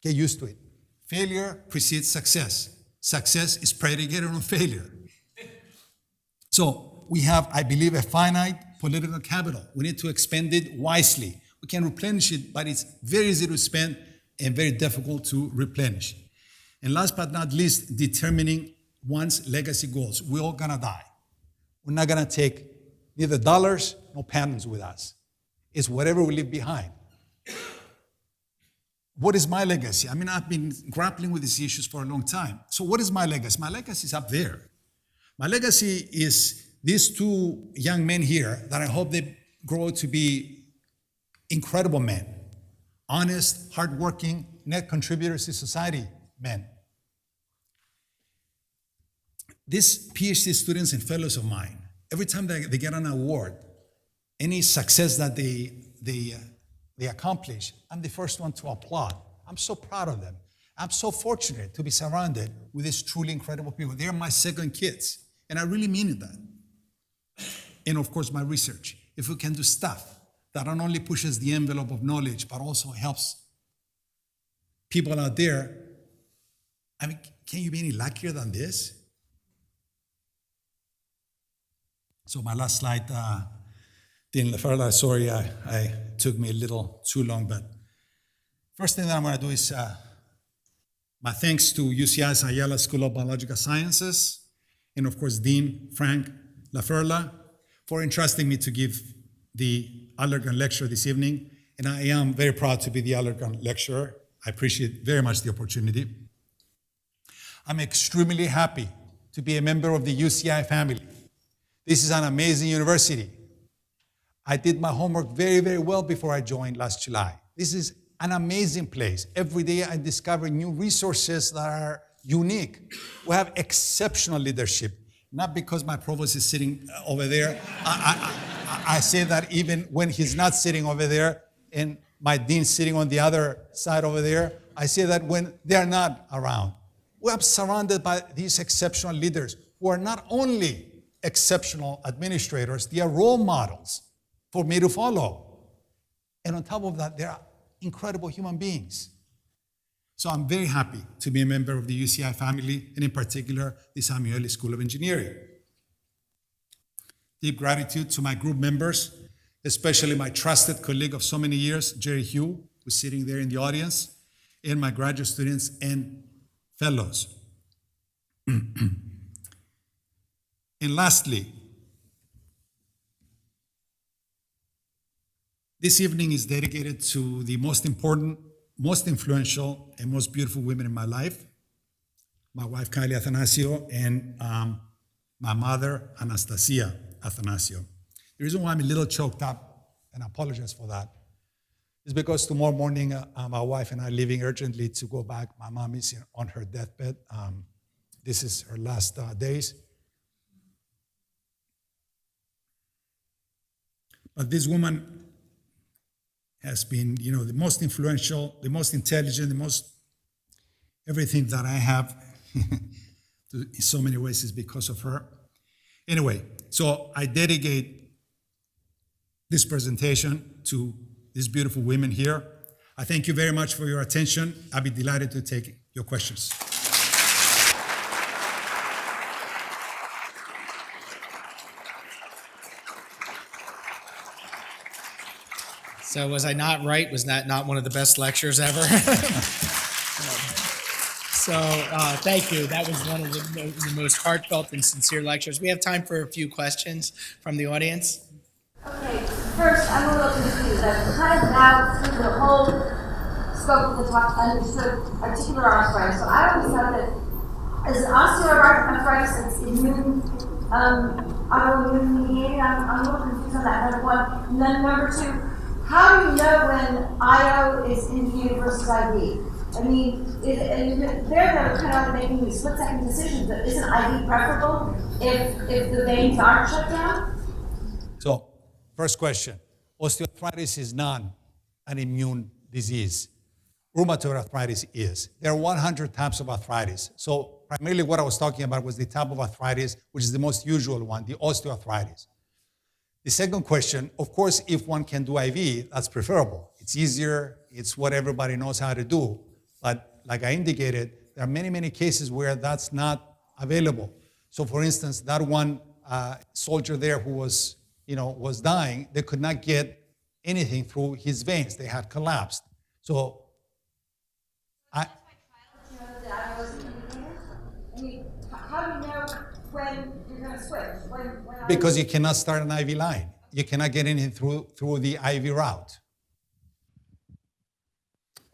get used to it. Failure precedes success. Success is predicated on failure. So we have, I believe, a finite political capital. We need to expend it wisely. We can replenish it, but it's very easy to spend and very difficult to replenish. And last but not least, determining one's legacy goals. We're all gonna die. We're not gonna take neither dollars nor pennies with us. It's whatever we leave behind. What is my legacy? I mean, I've been grappling with these issues for a long time. So what is my legacy? My legacy is up there. My legacy is these two young men here that I hope they grow to be incredible men, honest, hardworking, net contributors to society men. These PhD students and fellows of mine, every time they get an award, any success that they accomplish, I'm the first one to applaud. I'm so proud of them. I'm so fortunate to be surrounded with these truly incredible people. They're my second kids, and I really mean that. And of course, my research. If we can do stuff that not only pushes the envelope of knowledge, but also helps people out there, I mean, can you be any luckier than this? So my last slide, Dean LaFerla, sorry, I took me a little too long, but first thing that I'm going to do is my thanks to UCI's Ayala School of Biological Sciences, and of course, Dean Frank LaFerla, for entrusting me to give the Allergan lecture this evening. And I am very proud to be the Allergan lecturer. I appreciate very much the opportunity. I'm extremely happy to be a member of the UCI family. This is an amazing university. I did my homework very, very well before I joined last July. This is an amazing place. Every day I discover new resources that are unique. We have exceptional leadership, not because my provost is sitting over there. I say that even when he's not sitting over there and my dean's sitting on the other side over there, I say that when they're not around. We are surrounded by these exceptional leaders who are not only exceptional administrators, they are role models for me to follow. And on top of that, they are incredible human beings. So I'm very happy to be a member of the UCI family, and in particular, the Samueli School of Engineering. Deep gratitude to my group members, especially my trusted colleague of so many years, Jerry Hugh, who's sitting there in the audience, and my graduate students and fellows. And lastly, this evening is dedicated to the most important, most influential, and most beautiful women in my life. My wife, Kylie Athanasiou, and my mother, Anastasia Athanasiou. The reason why I'm a little choked up, and I apologize for that, is because tomorrow morning, my wife and I are leaving urgently to go back. My mom is on her deathbed. This is her last days. But this woman has been, the most influential, the most intelligent, the most everything that I have in so many ways is because of her. Anyway, so I dedicate this presentation to these beautiful women here. I thank you very much for your attention. I'll be delighted to take your questions. So was I not right? Was that not one of the best lectures ever? So thank you. That was one of the most heartfelt and sincere lectures. We have time for a few questions from the audience. Okay, first, I'm a little confused. I've kind of now through the whole scope of the talk understood articular arthritis. So I always thought that as osteoarthritis, it's immune, autoimmune mediated. I'm a little confused on that, number one. And then number two, how do you know when IO is indicated versus IV? I mean, they're kind of making these split-second decisions, but isn't IV preferable if the veins aren't shut down? So, first question, osteoarthritis is not an immune disease. Rheumatoid arthritis is. There are 100 types of arthritis. So primarily what I was talking about was the type of arthritis, which is the most usual one, the osteoarthritis. The second question, of course, if one can do IV, that's preferable. It's easier, it's what everybody knows how to do. But like I indicated, there are many, many cases where that's not available. So for instance, that one soldier there who was dying, they could not get anything through his veins. They had collapsed. So I mean, how do you know when you're going to switch? Because you cannot start an IV line. You cannot get anything through the IV route.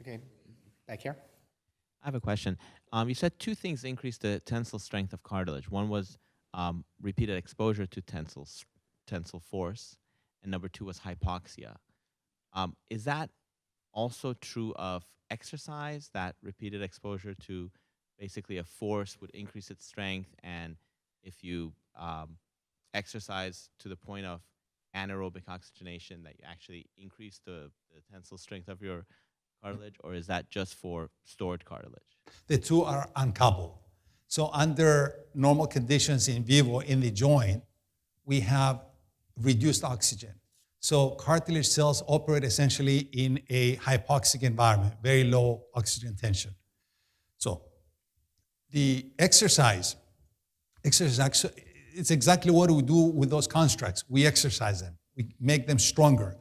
Okay, back here. I have a question. You said two things increase the tensile strength of cartilage. One was repeated exposure to tensile force, and number two was hypoxia. Is that also true of exercise, that repeated exposure to basically a force would increase its strength, and if you exercise to the point of anaerobic oxygenation, that you actually increase the tensile strength of your cartilage, or is that just for stored cartilage? The two are uncoupled. So under normal conditions in vivo in the joint, we have reduced oxygen. So cartilage cells operate essentially in a hypoxic environment, very low oxygen tension. So the exercise, it's exactly what we do with those constructs. We exercise them, we make them stronger.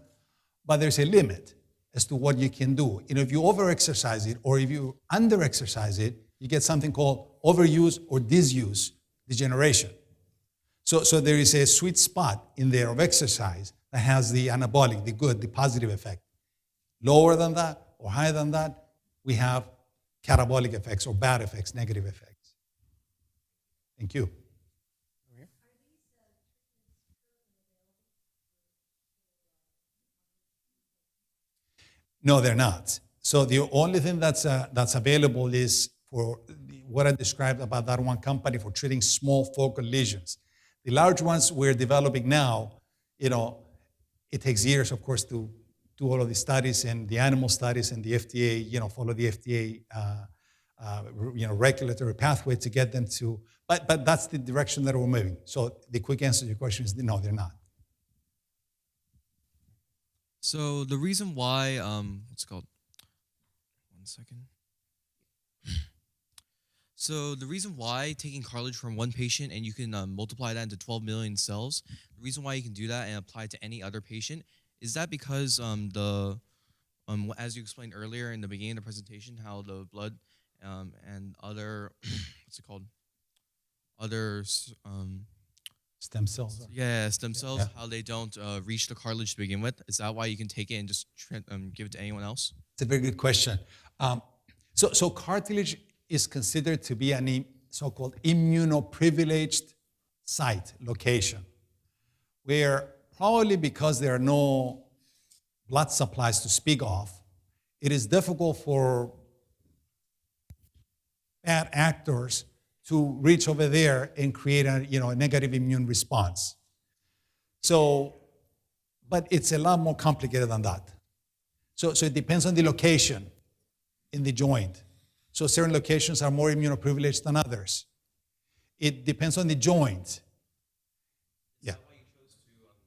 But there's a limit as to what you can do. And if you over-exercise it or if you under-exercise it, you get something called overuse or disuse degeneration. So there is a sweet spot in there of exercise that has the anabolic, the good, the positive effect. Lower than that or higher than that, we have catabolic effects or bad effects, negative effects. Thank you. No, they're not. So the only thing that's available is for what I described about that one company for treating small focal lesions. The large ones we're developing now, it takes years, of course, to do all of the studies and the animal studies and the FDA, follow the FDA, regulatory pathway to get them to. But that's the direction that we're moving. So the quick answer to your question is no, they're not. So the reason why, what's it called? 1 second. So the reason why taking cartilage from one patient and you can multiply that into 12 million cells, the reason why you can do that and apply it to any other patient is that because as you explained earlier in the beginning of the presentation, how the blood and other, what's it called? Other stem cells. Yeah, stem cells, how they don't reach the cartilage to begin with. Is that why you can take it and just give it to anyone else? It's a very good question. So cartilage is considered to be a so-called immunoprivileged site, location, where probably because there are no blood supplies to speak of, it is difficult for bad actors to reach over there and create a negative immune response. So, but it's a lot more complicated than that. So it depends on the location in the joint. So certain locations are more immunoprivileged than others. It depends on the joint. Yeah. Is that why you chose to give them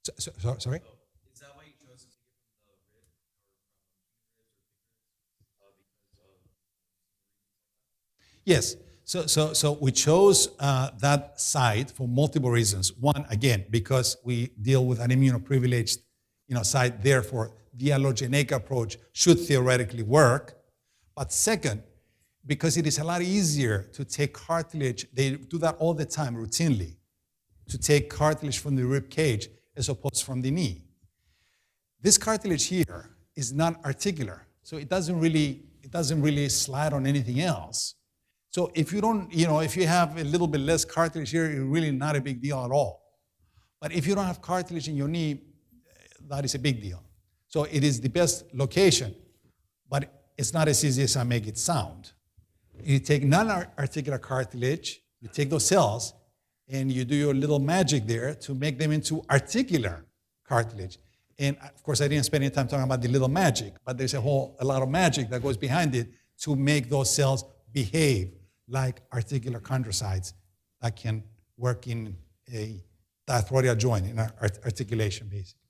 the rib, for example? Sorry? Is that why you chose to give them the rib or because of Yes. So we chose that site for multiple reasons. One, again, because we deal with an immunoprivileged site, therefore the allogeneic approach should theoretically work. But second, because it is a lot easier to take cartilage, they do that all the time routinely, to take cartilage from the rib cage as opposed from the knee. This cartilage here is not articular, so it doesn't really slide on anything else. So if you don't, if you have a little bit less cartilage here, it's really not a big deal at all. But if you don't have cartilage in your knee, that is a big deal. So it is the best location, but it's not as easy as I make it sound. You take non-articular cartilage, you take those cells, and you do your little magic there to make them into articular cartilage. And of course, I didn't spend any time talking about the little magic, but there's a lot of magic that goes behind it to make those cells behave like articular chondrocytes that can work in the arthroidal joint, in articulation, basically.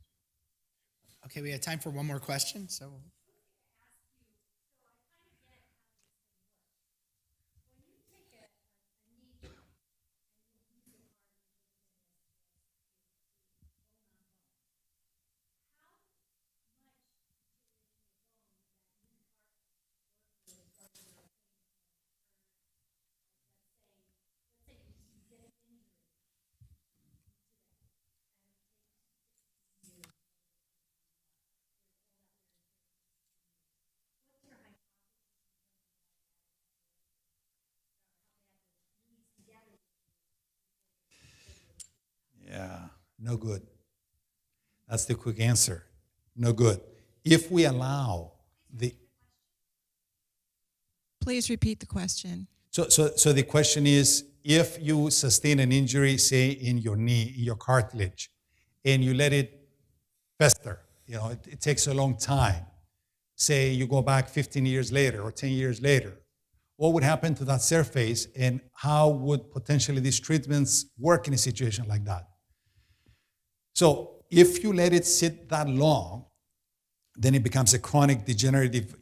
Okay, we have time for one more question. So. Yeah, no good. That's the quick answer. No good. If we allow the... Please repeat the question. So the question is, if you sustain an injury, say in your knee, in your cartilage, and you let it fester, it takes a long time. Say you go back 15 years later or 10 years later, what would happen to that surface, and how would potentially these treatments work in a situation like that? So if you let it sit that long, then it becomes a chronic degenerative,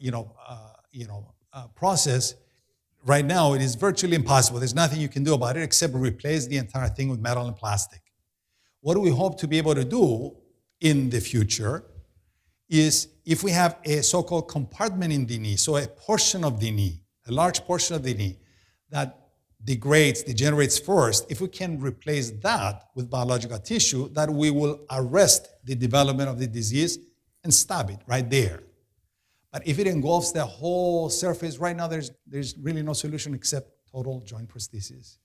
process. Right now, it is virtually impossible. There's nothing you can do about it except replace the entire thing with metal and plastic. What we hope to be able to do in the future is, if we have a so-called compartment in the knee, so a portion of the knee, a large portion of the knee that degenerates first, if we can replace that with biological tissue, that we will arrest the development of the disease and stop it right there. But if it engulfs the whole surface, right now there's really no solution except total joint prosthesis.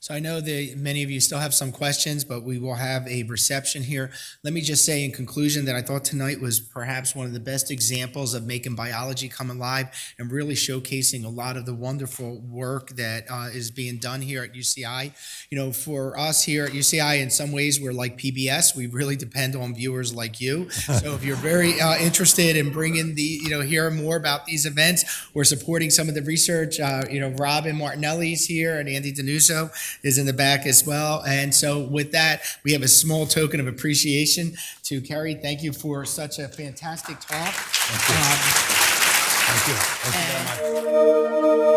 So I know that many of you still have some questions, but we will have a reception here. Let me just say in conclusion that I thought tonight was perhaps one of the best examples of making biology come alive and really showcasing a lot of the wonderful work that is being done here at UCI. For us here at UCI, in some ways, we're like PBS. We really depend on viewers like you. So if you're very interested in bringing hearing more about these events, we're supporting some of the research. Robin Martinelli's here and Andy Danuso is in the back as well. And so with that, we have a small token of appreciation to Kerry. Thank you for such a fantastic talk. Thank you. Thank you very much.